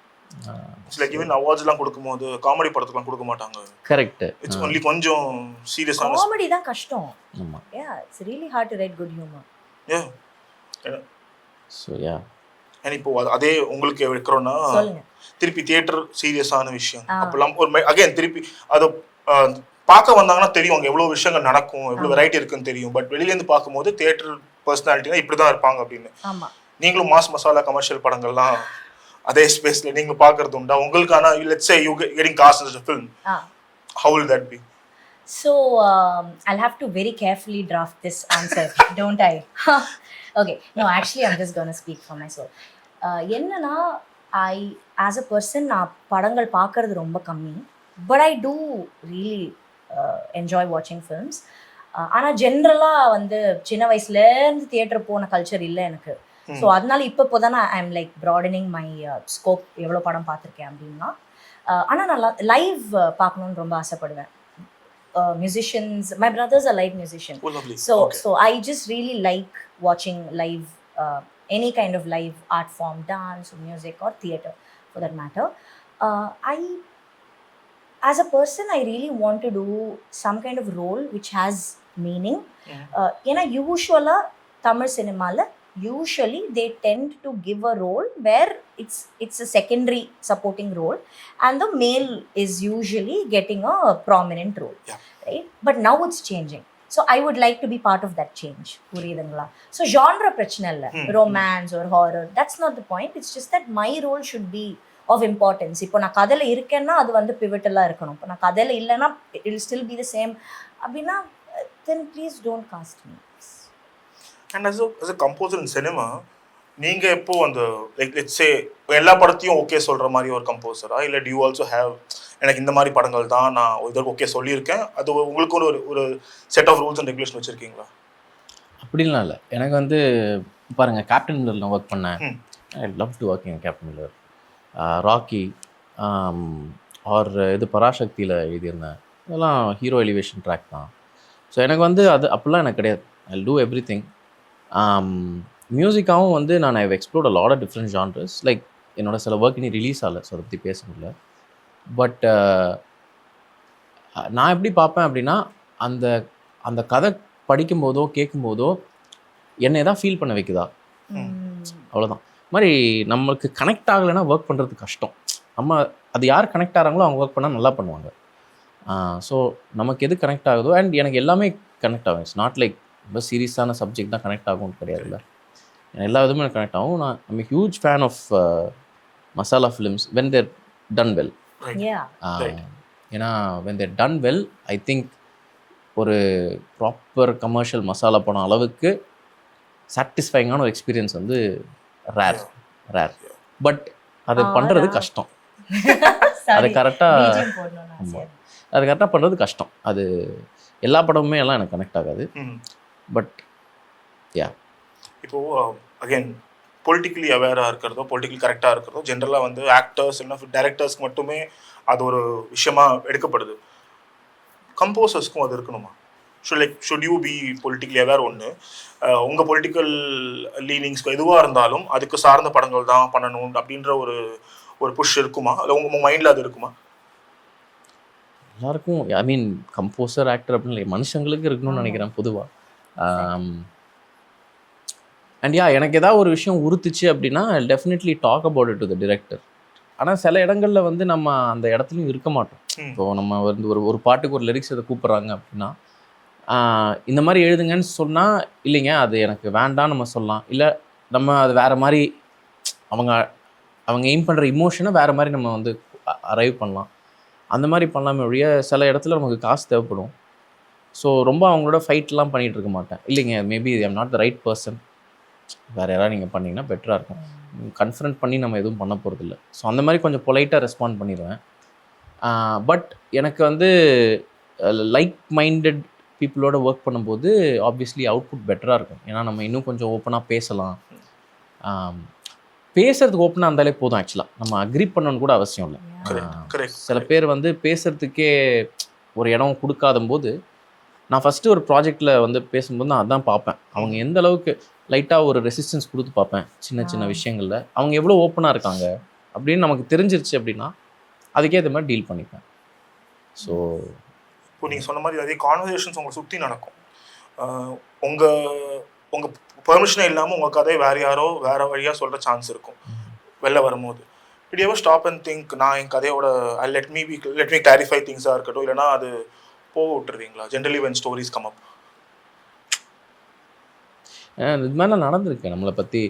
லைக் ஈவன் அவார்ட்ஸ்லாம் கொடுக்கும்போது காமெடி படத்துக்குலாம் கொடுக்க மாட்டாங்க. கரெக்ட். இட்ஸ் ஒன்லி கொஞ்சம் சீரியஸான காமெடி தான் கஷ்டம். ஆமா. It's really hard to right good humour. So and இப்போ அதே உங்களுக்கு வைக்கிறோன்னா திருப்பி தியேட்டர் சீரியஸான விஷயம் அப்பெல்லாம் ஒரு அகைன் திருப்பி அதை பார்க்க வந்தாங்கன்னா தெரியும் அங்கே எவ்வளோ விஷயங்கள் நடக்கும், எவ்வளோ வெரைட்டி இருக்குன்னு தெரியும். பட் வெளியிலேருந்து பார்க்கும்போது தியேட்டர் பர்சனாலிட்டினா இப்படி தான் இருப்பாங்க அப்படின்னு. நீங்களும் மாஸ் மசாலா கமர்ஷியல் படங்கள்லாம் அதே ஸ்பேஸ்ல நீங்க பாக்குறது உண்டா? உங்களுக்கான let's say you getting cast as a film, how will that be? So I'll have to very carefully draft this answer, don't I? Okay, no, actually I'm just going to speak for myself. என்னன்னா I as a person நான் படங்கள் பார்க்கறது ரொம்ப கம்மி, but I do really enjoy watching films. ஆனால் ஜென்ரலாக வந்து சின்ன வயசுலேருந்து தியேட்டர் போன கல்ச்சர் இல்லை எனக்கு. ஸோ அதனால இப்போ தானே I am like broadening my scope, எவ்வளோ படம் பார்த்துருக்கேன் அப்படின்னா. ஆனால் நான் லைவ் பார்க்கணுன்னு ரொம்ப ஆசைப்படுவேன். Musicians, my brothers are live musicians. Oh, lovely. So I just really like watching live, any kind of live art form, dance or music or theater for that matter. I, as a person, I really want to do some kind of role which has meaning. ஏன்னா யூஸ்வலாக தமிழ் சினிமாவில் usually they tend to give a role where it's a secondary supporting role and the male is usually getting a prominent role. Yeah. Right? But now it's changing. So I would like to be part of that change. புரியுதுங்களா? So genre பிரச்சனை இல்லை, romance or horror, that's not the point. It's just that my role should be of importance. இப்போ நான் கதையில் இருக்கேன்னா அது வந்து பிவிட்டலாக இருக்கணும். இப்போ நான் கதையில் இல்லைன்னா it will still be the same அப்படின்னா then please don't cast me. And as a composer in cinema, நீங்கள் எப்போ அந்த லைக் லெட்ஸ் சே எல்லா படத்தையும் ஓகே சொல்கிற மாதிரி ஒரு கம்போசரா, இல்லை do you also have எனக்கு இந்த மாதிரி படங்கள் தான் நான் இதற்கு ஓகே சொல்லியிருக்கேன், அது உங்களுக்கு ஒரு set of rules and regulation வச்சுருக்கீங்களா? அப்படின்லாம் இல்லை. எனக்கு வந்து பாருங்கள், கேப்டன் மில்லரில் ஒர்க் பண்ணேன். I love to work in Captain Miller. Rocky or இது பராசக்தியில் எழுதியிருந்தேன். இதெல்லாம் ஹீரோ எலிவேஷன் ட்ராக் தான். ஸோ எனக்கு வந்து அது அப்படிலாம் எனக்கு கிடையாது. ஐ டூ எவ்ரி திங். மியூசிக்காகவும் வந்து நான் I've explored a lot of different genres. Like என்னோட சில ஒர்க் இனி ரிலீஸ் ஆகலை, ஸோ அதை பற்றி பேச முடியல. பட் நான் எப்படி பார்ப்பேன் அப்படின்னா, அந்த அந்த கதை படிக்கும்போதோ கேட்கும்போதோ என்னை தான் ஃபீல் பண்ண வைக்குதா, அவ்வளோதான். மாதிரி நம்மளுக்கு கனெக்ட் ஆகலைன்னா ஒர்க் பண்ணுறது கஷ்டம். நம்ம அது யார் கனெக்ட் ஆகிறாங்களோ அவங்க ஒர்க் பண்ணால் நல்லா பண்ணுவாங்க. ஸோ நமக்கு எது கனெக்ட் ஆகுதோ, அண்ட் எனக்கு எல்லாமே கனெக்ட் ஆகும். இட்ஸ் நாட் லைக் ரொம்ப சீரியஸான சப்ஜெக்ட் தான் கனெக்ட் ஆகும்னு கிடையாதுல்ல. எல்லா விதமும் எனக்கு கனெக்ட் ஆகும். நான் I'm a huge fan of masala films when they're done well. ஏன்னா when they're done well, I think ஒரு ப்ராப்பர் கமர்ஷியல் மசாலா படம் அளவுக்கு சாட்டிஸ்ஃபைங்கான ஒரு எக்ஸ்பீரியன்ஸ் வந்து ரேர். பட் அது பண்ணுறது கஷ்டம். அது கரெக்டாக பண்ணுறது கஷ்டம். அது எல்லா படமுமே எல்லாம் எனக்கு கனெக்ட் ஆகாது. பட் யா, இப்போது அகெயின் பொலிட்டிக்கலி அவேராக இருக்கிறதோ, பொலிட்டிக்கலி கரெக்டாக இருக்கிறதோ ஜென்ரலாக வந்து ஆக்டர்ஸ் இல்லை டைரக்டர்ஸ்க்கு மட்டுமே அது ஒரு விஷயமா எடுக்கப்படுது. கம்போசர்ஸ்க்கும் அது இருக்கணுமா? Should you be politically aware? ஒன்று, உங்கள் பொலிட்டிக்கல் லீனிங்ஸ்க்கு எதுவாக இருந்தாலும் அதுக்கு சார்ந்த படங்கள் தான் பண்ணணும் அப்படின்ற ஒரு புஷ் இருக்குமா? இல்லை உங்கள் மைண்டில் அது இருக்குமா? எல்லாருக்கும், ஐ மீன் கம்போசர் ஆக்டர் அப்படின்னு இல்லை, மனுஷங்களுக்கு இருக்கணும்னு நினைக்கிறேன் பொதுவாக. அண்ட் யா, எனக்கு ஏதாவது ஒரு விஷயம் உறுத்துச்சு அப்படின்னா definitely talk about it to the director. ஆனால் சில இடங்களில் வந்து நம்ம அந்த இடத்துலையும் இருக்க மாட்டோம். இப்போ நம்ம வந்து ஒரு பாட்டுக்கு ஒரு லிரிக்ஸ் அதை கூப்பிட்றாங்க அப்படின்னா, இந்த மாதிரி எழுதுங்கன்னு சொன்னால் இல்லைங்க அது எனக்கு வேண்டாம் நம்ம சொல்லலாம். இல்லை நம்ம அது வேறு மாதிரி அவங்க எய்ம் பண்ணுற இமோஷனை வேறு மாதிரி நம்ம வந்து அரைவ் பண்ணலாம். அந்த மாதிரி பண்ணலாமே ஒழிய சில இடத்துல நமக்கு காசு தேவைப்படும். ஸோ ரொம்ப அவங்களோட ஃபைட்லாம் பண்ணிகிட்டு இருக்க மாட்டேன். இல்லைங்க maybe I'm not the right person, வேறு யாராவது நீங்கள் பண்ணிங்கன்னா பெட்டராக இருக்கும். கன்ஃபரன்ட் பண்ணி நம்ம எதுவும் பண்ண போகிறதில்ல. ஸோ அந்த மாதிரி கொஞ்சம் பொலைட்டாக ரெஸ்பாண்ட் பண்ணிடுவேன். பட் எனக்கு வந்து லைக் மைண்டட் பீப்புளோட ஒர்க் பண்ணும்போது ஆப்வியஸ்லி அவுட்புட் பெட்டராக இருக்கும். ஏன்னா நம்ம இன்னும் கொஞ்சம் ஓப்பனாக பேசலாம். பேசுறதுக்கு ஓப்பனாக இருந்தாலே போதும். ஆக்சுவலாக நம்ம அக்ரி பண்ணணும்னு கூட அவசியம் இல்லை. சில பேர் வந்து பேசுறதுக்கே ஒரு இடம் கொடுக்காத போது, நான் ஃபஸ்ட்டு ஒரு ப்ராஜெக்டில் வந்து பேசும்போது நான் அதான் பார்ப்பேன். அவங்க எந்த அளவுக்கு லைட்டாக ஒரு ரெசிஸ்டன்ஸ் கொடுத்து பார்ப்பேன். சின்ன சின்ன விஷயங்களில் அவங்க எவ்வளோ ஓப்பனாக இருக்காங்க அப்படின்னு நமக்கு தெரிஞ்சிருச்சு அப்படின்னா அதுக்கேற்ற மாதிரி டீல் பண்ணிப்பேன். ஸோ இப்போ நீங்கள் சொன்ன மாதிரி அதே கான்வர்சேஷன்ஸ் உங்களை சுற்றி நடக்கும். உங்கள் பெர்மிஷனே இல்லாமல் உங்கள் கதையை வேறு யாரோ வேறு வழியாக சொல்கிற சான்ஸ் இருக்கும் வெளில வரும்போது. Did you ever stop and think, நான் என் கதையோட let me clarify திங்ஸாக இருக்கட்டும், இல்லைனா அது போக விட்டுருவீங்களா generally when stories come up? இது மாதிரிலாம் நடந்திருக்கு. நம்மளை பற்றி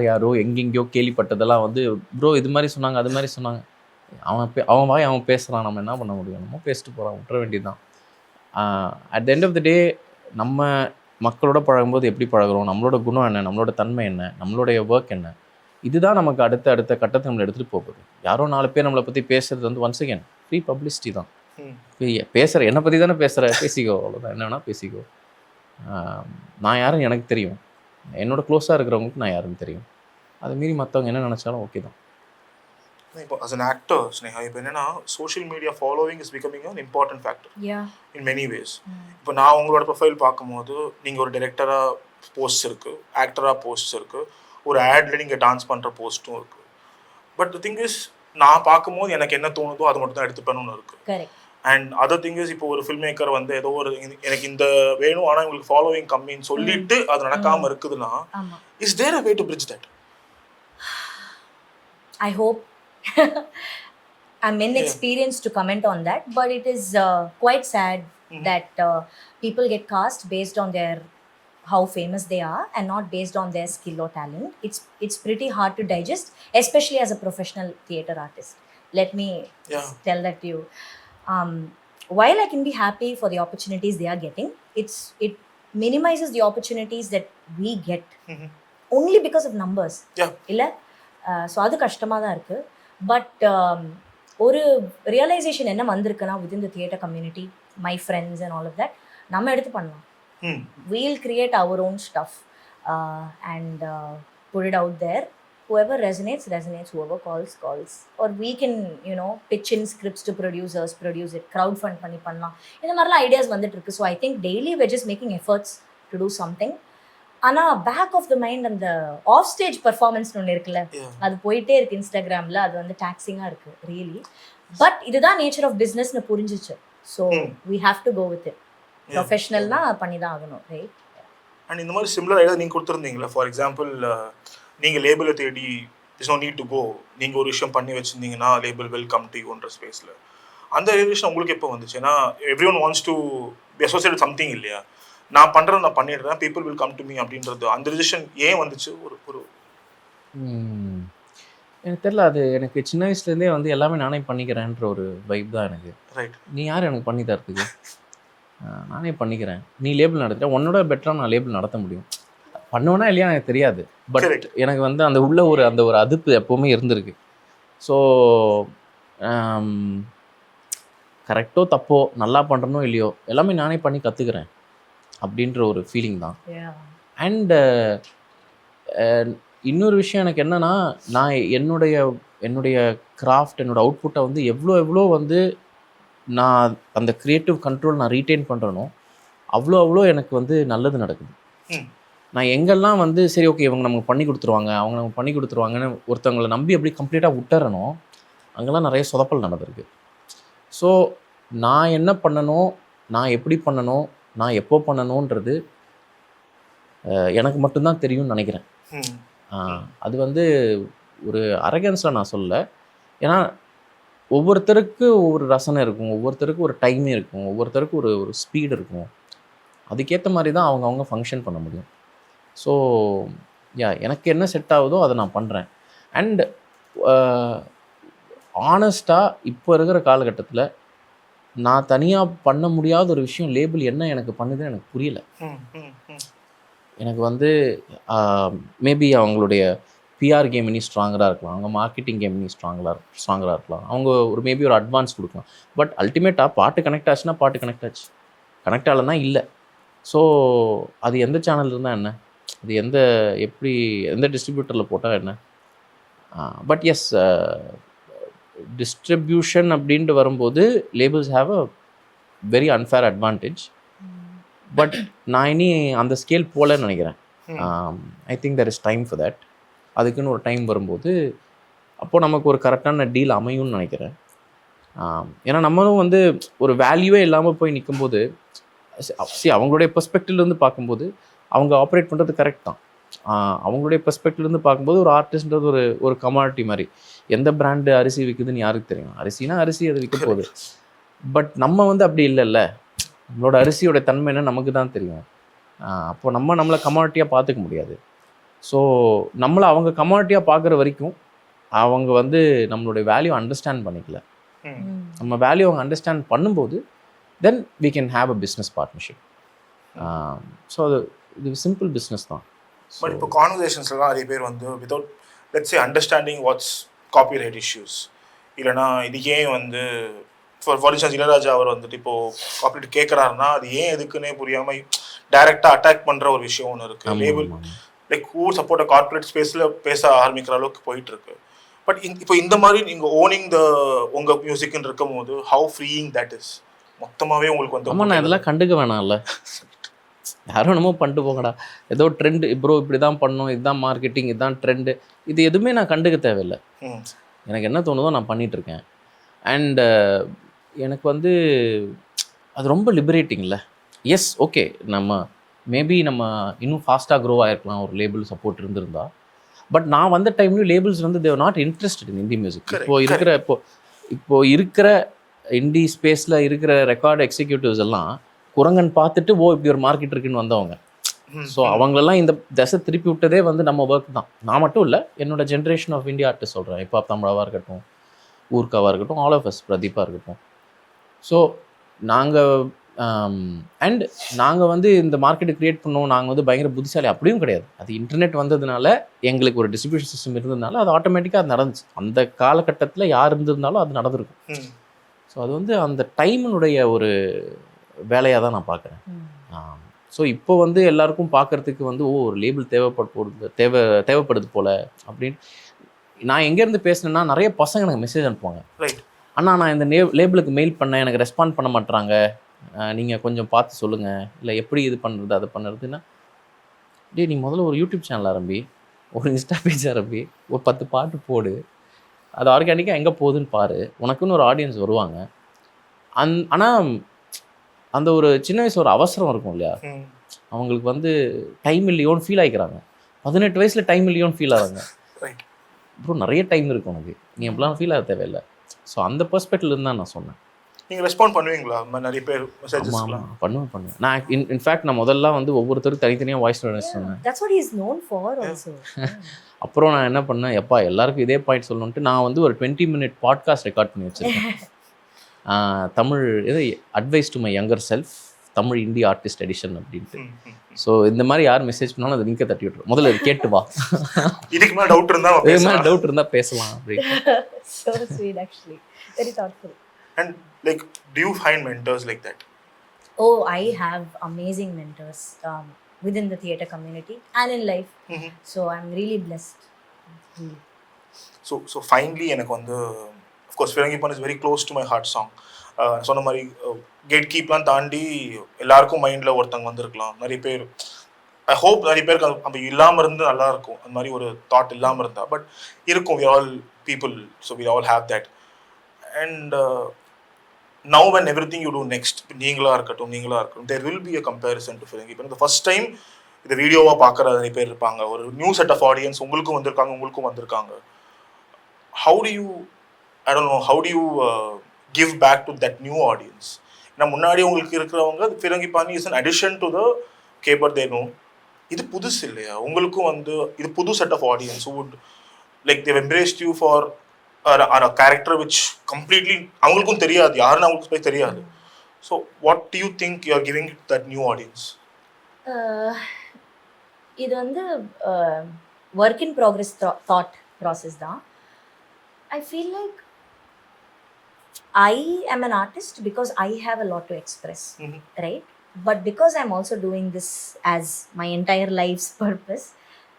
யாரோ எங்கெங்கேயோ கேள்விப்பட்டதெல்லாம் வந்து ப்ரோ இது மாதிரி சொன்னாங்க அது மாதிரி சொன்னாங்க. அவன் வாய் அவன் பேசுகிறான், நம்ம என்ன பண்ண முடியும்? நம்ம பேசிட்டு போகிறான், விட்டுற வேண்டியதுதான். At the end of the day நம்ம மக்களோட பழகும்போது எப்படி பழகுறோம், நம்மளோட குணம் என்ன, நம்மளோட தன்மை என்ன, நம்மளுடைய ஒர்க் என்ன, இதுதான் நமக்கு அடுத்த கட்டத்தை நம்மளை எடுத்துகிட்டு போகுது. யாரோ 4 பேர் நம்மளை பற்றி பேசுகிறது வந்து ஒன்ஸ் அகேன் ஃப்ரீ பப்ளிசிட்டி தான். பேசுகிற என்னை பற்றி தானே பேசுகிற, பேசிக்கோ, அவ்வளோதான், என்ன வேணால் பேசிக்கோ. நான் யாருன்னு எனக்கு தெரியும், என்னோட க்ளோஸாக இருக்கிறவங்களுக்கு நான் யாருன்னு தெரியும். அதை மீறி மற்றவங்க என்ன நினச்சாலும் ஓகே தான். இப்போ as an actor ஸ்னேகா, இப்போ என்னன்னா social media following is becoming an important factor in many ways. இப்போ நான் உங்களோட ப்ரொஃபைல் பார்க்கும்போது நீங்கள் ஒரு டைரக்டராக போஸ்ட் இருக்குது, ஆக்டராக போஸ்ட் இருக்குது, ஒரு ஆட்ல நீங்கள் டான்ஸ் பண்ணுற போஸ்ட்டும் இருக்குது. பட் தி திங் இஸ், நான் பார்க்கும்போது எனக்கு என்ன தோணுதோ அது மட்டும் தான் எடுத்துப்பேன்னு இருக்குது. அண்ட் அதர் திங் இஸ், இப்போ ஒரு ஃபில்ம் மேக்கர் வந்து ஏதோ ஒரு எனக்கு இந்த வேணும் ஆனால் உங்களுக்கு ஃபாலோவிங் கம்மின்னு சொல்லிட்டு அது நடக்காமல் இருக்குதுன்னா, is there a way to bridge that? I hope. I'm inexperienced to comment on that, but it is quite sad that people get cast based on their how famous they are and not based on their skill or talent. It's pretty hard to digest, especially as a professional theatre artist. Let me tell that to you. While I can be happy for the opportunities they are getting, it minimizes the opportunities that we get only because of numbers. illa so adu kashthama da irukku. But ஒரு realisation என்ன வந்திருக்குன்னா, within the theatre community, my friends and all of that, நம்ம எடுத்து பண்ணலாம். We'll create our own stuff and put it out there. whoever resonates, whoever calls, or we can, pitch in scripts to producers, produce it, crowdfund பண்ணி பண்ணலாம். இந்த மாதிரிலாம் ideas வந்துட்டு இருக்கு. So I think daily we're just making efforts to do something. ஆனால் back of the mind அந்த of stage பர்ஃபார்மன்ஸ்னு ஒன்று இருக்குல்ல, அது போயிட்டே இருக்கு இன்ஸ்டாகிராமில். அது வந்து டாக்ஸிங்காக இருக்குது ரியலி. பட் இதுதான் நேச்சர் ஆஃப் பிஸ்னஸ்னு புரிஞ்சிச்சு. So we have to go with it. ப்ரொஃபஷனல்னா பண்ணி தான் ஆகணும், ரைட்? அண்ட் இந்த மாதிரி சிமிலர் ஐடியா நீங்கள் கொடுத்துருந்தீங்களா? ஃபார் எக்ஸாம்பிள், நீங்கள் லேபிளை தேடி it's no need to go, நீங்கள் ஒரு விஷயம் பண்ணி வச்சுருந்தீங்கன்னா லேபிள் வெல்கம் டு யூன்ற ஸ்பேஸில், அந்த ரியலேஷன் உங்களுக்கு எப்போ வந்துச்சு? ஏன்னா every one wants to be associate something இல்லையா? நான் பண்ணுறேன், நான் பண்ணிடுறேன், people will come to me அப்படின்றது, அந்த டிசிஷன் ஏன் வந்துச்சு? ஒரு எனக்கு தெரியல. அது எனக்கு சின்ன வயசுலேருந்தே வந்து எல்லாமே நானே பண்ணிக்கிறேன்ற ஒரு வைப் தான் எனக்கு. ரைட். நீ யார் எனக்கு பண்ணி தரத்துக்கு? நானே பண்ணிக்கிறேன். நீ லேபிள் நடத்துகிற, உன்னோட பெட்டராக நான் லேபிள் நடத்த முடியும். பண்ணுவேனா இல்லையா எனக்கு தெரியாது. பட் எனக்கு வந்து அந்த உள்ள அந்த ஒரு அதிர்ப்பு எப்போவுமே இருந்திருக்கு. ஸோ கரெக்டோ தப்போ, நல்லா பண்ணுறனோ இல்லையோ, எல்லாமே நானே பண்ணி கற்றுக்கிறேன் அப்படின்ற ஒரு ஃபீலிங் தான். அண்டு இன்னொரு விஷயம் எனக்கு என்னென்னா, நான் என்னுடைய கிராஃப்ட், என்னோடய அவுட்புட்டை வந்து எவ்வளோ வந்து நான் அந்த க்ரியேட்டிவ் கண்ட்ரோல் நான் ரீட்டைன் பண்ணுறனோ அவ்வளோ எனக்கு வந்து நல்லது நடக்குது. நான் எங்கெல்லாம் வந்து சரி ஓகே இவங்க நமக்கு பண்ணி கொடுத்துருவாங்க, அவங்க நமக்கு பண்ணி கொடுத்துருவாங்கன்னு ஒருத்தவங்களை நம்பி எப்படி கம்ப்ளீட்டாக விட்டுறனோ, அங்கெல்லாம் நிறைய சொதப்பல் நடந்திருக்கு. ஸோ நான் என்ன பண்ணணும், நான் எப்படி பண்ணணும், நான் எப்போ பண்ணணுன்றது எனக்கு மட்டும்தான் தெரியும்னு நினைக்கிறேன். அது வந்து ஒரு அரகன்ஸில் நான் சொல்லலை. ஏன்னா ஒவ்வொருத்தருக்கு ஒவ்வொரு ரசனை இருக்கும், ஒவ்வொருத்தருக்கு ஒரு டைமே இருக்கும், ஒவ்வொருத்தருக்கு ஒரு ஸ்பீடு இருக்கும். அதுக்கேற்ற மாதிரி தான் அவங்க ஃபங்க்ஷன் பண்ண முடியும். ஸோ எனக்கு என்ன செட் ஆகுதோ அதை நான் பண்ணுறேன். அண்ட் ஆனஸ்ட்டாக இப்போ இருக்கிற காலகட்டத்தில் நான் தனியாக பண்ண முடியாத ஒரு விஷயம் லேபிள் என்ன எனக்கு பண்ணுதுன்னு எனக்கு புரியல. எனக்கு வந்து மேபி அவங்களுடைய பிஆர் கேம் இனி ஸ்ட்ராங்கராக இருக்கலாம், அவங்க மார்க்கெட்டிங் கேம் இனி ஸ்ட்ராங்கராக இருக்கலாம், அவங்க மேபி ஒரு அட்வான்ஸ் கொடுக்கலாம். பட் அல்டிமேட்டாக பாட்டு கனெக்ட் ஆச்சுன்னா பாட்டு கனெக்ட் ஆச்சு, கனெக்ட் ஆகலைன்னா இல்லை. ஸோ அது எந்த சேனல் இருந்தால் என்ன, அது எந்த டிஸ்ட்ரிபியூட்டரில் போட்டால் என்ன. பட் எஸ், டிஸ்ட்ரிபியூஷன் அப்படின்ட்டு வரும்போது labels have a very unfair advantage. But நான் இனி அந்த ஸ்கேல் போகலன்னு நினைக்கிறேன். I think there is time for that. அதுக்குன்னு ஒரு டைம் வரும்போது அப்போது நமக்கு ஒரு கரெக்டான டீல் அமையும்னு நினைக்கிறேன். ஏன்னா நம்மளும் வந்து ஒரு வேல்யூவே இல்லாமல் போய் நிற்கும்போது, அவங்களுடைய பெர்ஸ்பெக்டிவ்லேருந்து பார்க்கும்போது அவங்க ஆப்ரேட் பண்ணுறது கரெக்ட் தான். அவங்களுடைய பெர்ஸ்பெக்டிவ்லேருந்து பார்க்கும்போது ஒரு ஆர்டிஸ்ட்ன்றது ஒரு கமாடிட்டி மாதிரி. எந்த பிராண்டு அரிசி விற்குதுன்னு யாருக்கு தெரியும்? அரிசினா அரிசி, அது விற்க போகுது. பட் நம்ம வந்து அப்படி இல்லைல்ல, நம்மளோட அரிசியோட தன்மை என்ன நமக்கு தான் தெரியும். அப்போது நம்மளை கமாடிட்டியாக பார்த்துக்க முடியாது. ஸோ நம்மளை அவங்க கமாடிட்டியாக பார்க்குற வரைக்கும் அவங்க வந்து நம்மளுடைய வேல்யூ அண்டர்ஸ்டாண்ட் பண்ணிக்கல. நம்ம வேல்யூ அவங்க அண்டர்ஸ்டாண்ட் பண்ணும்போது then we can have a business partnership. So இது சிம்பிள் பிஸ்னஸ் தான். பட் இப்போ கான்வர்சேஷன்ஸ்லாம் நிறைய பேர் வந்து without let's say understanding what's copyright issues, இல்லைனா இது ஏன் வந்து ஃபார் இன்ஸ்டன்ஸ் இளையராஜா அவர் வந்துட்டு இப்போ அப்படி கேட்குறாருன்னா அது ஏன் எதுக்குன்னே புரியாமல் டைரெக்டாக அட்டாக் பண்ணுற ஒரு விஷயம் ஒன்று இருக்குது. Label like who support corporate ஸ்பேஸில் பேச ஆரம்பிக்கிற அளவுக்கு போயிட்டு இருக்கு. பட் இப்போ இந்த மாதிரி நீங்கள் ஓனிங் உங்கள் மியூசிக்னு இருக்கும் போது ஹவு ஃப்ரீயிங் தட் இஸ் மொத்தமாகவே உங்களுக்கு வந்து. ஆமாம், நான் இதெல்லாம் கண்டுக்க வேணாம்ல, யாரும் என்னமோ பண்ணிட்டு போங்கடா, ஏதோ ட்ரெண்டு ப்ரோ இப்படி தான் பண்ணணும், இதுதான் மார்க்கெட்டிங், இதுதான் ட்ரெண்டு, இது எதுவுமே நான் கண்டுக்க தேவையில்லை. எனக்கு என்ன தோணுதோ நான் பண்ணிகிட்ருக்கேன். அண்டு எனக்கு வந்து அது ரொம்ப லிபரேட்டிங்ல. எஸ், ஓகே, நம்ம மேபி நம்ம இன்னும் ஃபாஸ்ட்டாக க்ரோ ஆகிருக்கலாம் ஒரு லேபிள் சப்போர்ட் இருந்திருந்தா. பட் நான் வந்த டைம்லேயும் லேபிள்ஸ் வந்து தேர் not interested in Hindi music. இப்போ இருக்கிற இந்தி ஸ்பேஸில் இருக்கிற ரெக்கார்டு எக்ஸிக்யூட்டிவ்ஸ் எல்லாம் குரங்கன் பார்த்துட்டு இப்படி ஒரு மார்க்கெட் இருக்குன்னு வந்தவங்க. ஸோ அவங்களெல்லாம் இந்த தசை திருப்பி விட்டதே வந்து நம்ம ஒர்க் தான். நான் மட்டும் இல்லை, என்னோட ஜென்ரேஷன் ஆஃப் இந்தியா ஆர்டிஸ்ட் சொல்கிறேன். இப்போ தமிழாவாக இருக்கட்டும், ஊர்க்காவாக இருக்கட்டும், ஆல் ஆஃப் அஸ், பிரதீப்பாக இருக்கட்டும். ஸோ நாங்கள் வந்து இந்த மார்க்கெட்டை க்ரியேட் பண்ணோம், நாங்கள் வந்து பயங்கர புத்திசாலி அப்படியும் கிடையாது. அது இன்டர்நெட் வந்ததுனால, எங்களுக்கு ஒரு டிஸ்ட்ரிபியூஷன் சிஸ்டம் இருந்ததுனால அது ஆட்டோமேட்டிக்காக அது நடந்துச்சு. அந்த காலகட்டத்தில் யார் இருந்திருந்தாலும் அது நடந்திருக்கும். ஸோ அது வந்து அந்த டைமினுடைய ஒரு வேலையாக தான் நான் பார்க்குறேன். ஸோ இப்போ வந்து எல்லாருக்கும் பார்க்குறதுக்கு வந்து ஒரு லேபிள் தேவைப்படுது போல் அப்படின்னு. நான் எங்கேருந்து பேசினேன்னா நிறைய பசங்க எனக்கு மெசேஜ் அனுப்புவாங்க, ஆனால் நான் இந்த லேபிளுக்கு மெயில் பண்ணேன், எனக்கு ரெஸ்பாண்ட் பண்ண மாட்டுறாங்க, நீங்கள் கொஞ்சம் பார்த்து சொல்லுங்கள், இல்லை எப்படி இது பண்ணுறது அது பண்ணுறதுன்னா, நீ முதல்ல ஒரு யூடியூப் சேனல் ஆரம்பி, ஒரு இன்ஸ்டா பேஜ் ஆரம்பி, ஒரு 10 பாட்டு போடு, அது ஆர்கானிக்காக எங்கே போகுதுன்னு பாரு, உனக்குன்னு ஒரு ஆடியன்ஸ் வருவாங்க. ஆனால் அந்த ஒரு சின்ன வயசு ஒரு அவசரம் இருக்கும் இல்லையா, அவங்களுக்கு வந்து டைம் இல்லையோன்னு ஃபீல் ஆகிக்கிறாங்க. 18 வயசில் டைம் இல்லையோன்னு ஃபீல் ஆகிறாங்க. அப்புறம் நிறைய டைம் இருக்கும் உனக்கு, நீ எப்படிலாம் ஃபீல் ஆக தேவையில்லை. ஸோ அந்த பெர்ஸ்பெக்டிவ்ல இருந்தால் நான் சொன்னேன். நீங்கள் ரெஸ்பாண்ட் பண்ணுவீங்களா நிறைய பேர் மெசேஜஸ்லாம்? பண்ணுவேன். நான் இன்ஃபேக்ட் நான் முதல்ல வந்து ஒவ்வொருத்தரும் தனித்தனியாக வாய்ஸ் நோட் சொன்னேன். That's what he is known for also. அப்புறம் நான் என்ன பண்ணேன், எப்பா எல்லாருக்கும் இதே பாயிண்ட் சொல்லணுன்ட்டு நான் வந்து ஒரு 20-minute பாட்காஸ்ட் ரெக்கார்ட் பண்ணி வச்சுருக்கேன். தமிழ் இது advice to my younger self, Tamil India artist edition அப்படின்ட்டு. ஸோ இந்த மாதிரி யார் மெசேஜ் பண்ணாலும் அதை லிங்கை தட்டி விட்டுரும். முதல்ல கேட்டு வா, இதுக்கு மேலே டவுட் இருந்தால் பேசலாம் அப்படின்னு. So sweet, actually. Very thoughtful. And like, do you find mentors like that? Oh, I have amazing mentors within the theatre community and in life. So I'm really blessed. So finally எனக்கு வந்து of course Firangipan is very close to my heart song. சொன்ன மாதிரி gate கீப்லாம் தாண்டி எல்லாருக்கும் மைண்டில் ஒருத்தங்க வந்திருக்கலாம். நிறைய பேர் ஐ ஹோப் நிறைய பேருக்கு அப்போ இல்லாமல் இருந்து நல்லா இருக்கும், அந்த மாதிரி ஒரு தாட் இல்லாமல் இருந்தால். பட் இருக்கும், we all people, so we all have that. And now when everything you do next, நீங்களாக இருக்கட்டும், there will be a comparison to Firangipan. The first time இந்த வீடியோவாக பார்க்குற நிறைய பேர் இருப்பாங்க, ஒரு நியூ செட் ஆஃப் ஆடியன்ஸ் உங்களுக்கும் வந்திருக்காங்க. How do you give back to that new audience? ஏன்னா முன்னாடி உங்களுக்கு இருக்கிறவங்க Firangipan is an addition to the Kebar they know. இது புதுசு இல்லையா உங்களுக்கும் வந்து, இது புது set of audience who would like they've embraced you for a character which completely அவங்களுக்கும் தெரியாது, யாருன்னு அவங்களுக்கு தெரியாது. So what do you think you are giving to that new audience? இது வந்து work in progress thought process தான். I feel like I am an artist because I have a lot to express, right? But because I'm also doing this as my entire life's purpose,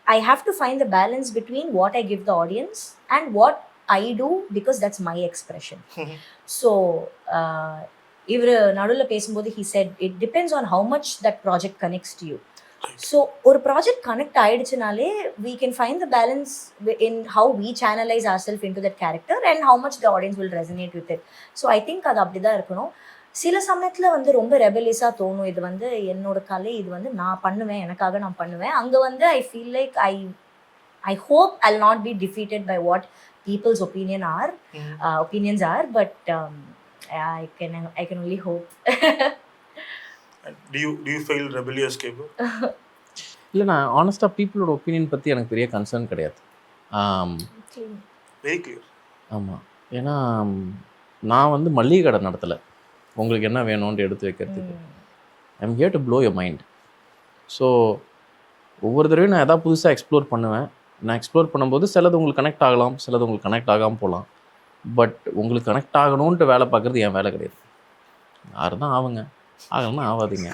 I have to find the balance between what I give the audience and what I do because that's my expression. So இவர் நடுவில் பேசும்போது he said it depends on how much that project connects to you. So ஒரு project connect ஆயிடுச்சுனாலே we can find the balance in how we channelize ourselves into that character and how much the audience will resonate with it. So I think அது அப்படிதான் இருக்கணும். சில சமயத்தில் வந்து ரொம்ப ரெபலியஸாக தோணும், இது வந்து என்னோட கலை, இது வந்து நான் பண்ணுவேன், எனக்காக நான் பண்ணுவேன். அங்கே வந்து ஐ feel like I hope I'll not be defeated by what people's opinions are, but I can only hope. Do you feel rebellious, Kebar? இல்லை, நான் ஆனஸ்டாக பீப்புளோட ஒப்பீனியன் பற்றி எனக்கு பெரிய கன்சர்ன் கிடையாது. Very clear. ஆமாம், ஏன்னா நான் வந்து மளிகை கடை நடத்தலை உங்களுக்கு என்ன வேணும்னு எடுத்து வைக்கிறதுக்கு. I'm here to flow your mind. So ஒவ்வொரு தடவையும் நான் எதாவது புதுசாக எக்ஸ்ப்ளோர் பண்ணுவேன். நான் எக்ஸ்ப்ளோர் பண்ணும்போது சிலது உங்களுக்கு கனெக்ட் ஆகலாம், சிலது உங்களுக்கு கனெக்ட் ஆகாமல் போகலாம். பட் உங்களுக்கு கனெக்ட் ஆகணுன்ட்டு வேலை பார்க்குறது என் வேலை கிடையாது. யாரு தான் ஆகுங்க, ஆகணும்னா ஆகாதீங்க.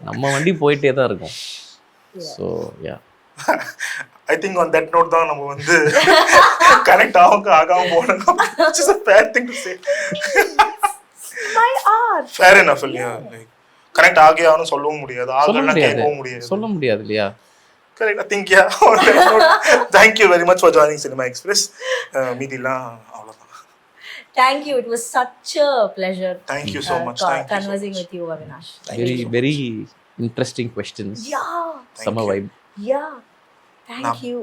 நம்ம வண்டி போயிட்டே தான் இருக்கும். So yeah, I think on that note தான் நம்ம வந்து கனெக்ட் ஆகாம போனோம். which is a fair thing to say. My art. fair enough இல்லையா? லைக் கனெக்ட் ஆகியான்னு சொல்லவும் முடியாது, ஆகலன்னா கேட்கவும் முடியாது. சொல்ல முடியாது இல்லையா? Correct. I think yeah. On that note, thank you very much for joining Cinema Express. மீதிலாம் அவ்வளோதான். Thank you. It was such a pleasure. Thank you so much. Thank you so conversing much. with you, Avinash. Very interesting questions. Yeah. Summer vibe. Yeah. Thank you.